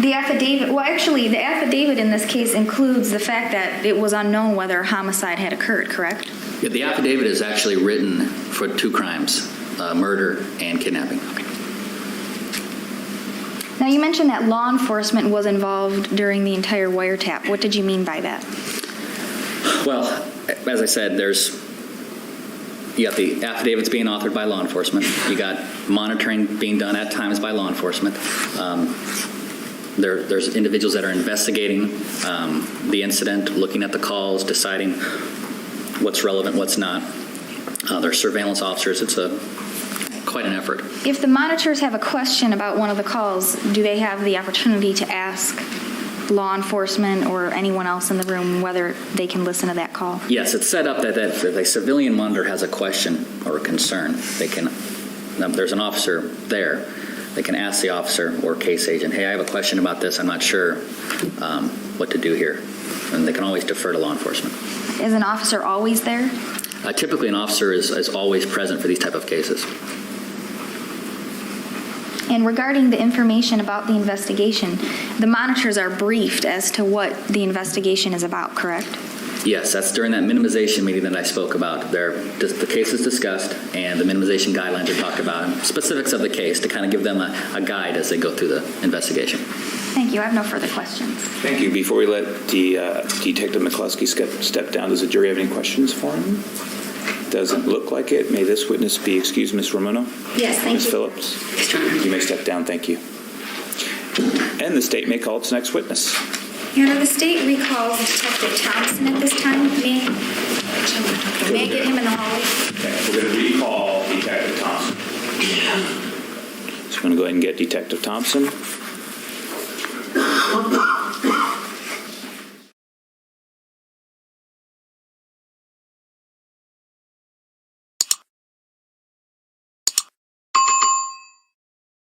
The affidavit in this case includes the fact that it was unknown whether a homicide had occurred, correct? the affidavit is actually written for 2 crimes, murder and kidnapping. Now, you mentioned that law enforcement was involved during the entire wiretap. What did you mean by that? Well, as I said, you got the affidavits being authored by law enforcement. You got monitoring being done at times by law enforcement. There's individuals that are investigating the incident, looking at the calls, deciding what's relevant, what's not. There's surveillance officers. It's quite an effort. If the monitors have a question about one of the calls, do they have the opportunity to ask law enforcement or anyone else in the room whether they can listen to that call? Yes, it's set up that if a civilian monitor has a question or a concern, there's an officer there. They can ask the officer or case agent, hey, I have a question about this. I'm not sure what to do here. And they can always defer to law enforcement. Is an officer always there? Typically, an officer is always present for these type of cases. And regarding the information about the investigation, the monitors are briefed as to what the investigation is about, correct? Yes, that's during that minimization meeting that I spoke about. The case is discussed, and the minimization guidelines are talked about, and specifics of the case to kind of give them a guide as they go through the investigation. Thank you. I have no further questions. Thank you. Before we let Detective McCluskey step down, does the jury have any questions for him? Doesn't look like it. May this witness be excused, Ms. Ramuno? Yes, thank Ms. you. Phillips? You may step down. Thank you. And the state may call its next witness. Your Honor, the state recalls Detective Thompson at this time. May I get him in the hallway? Okay, we're going to recall Detective Thompson. So I'm going to go ahead and get Detective Thompson.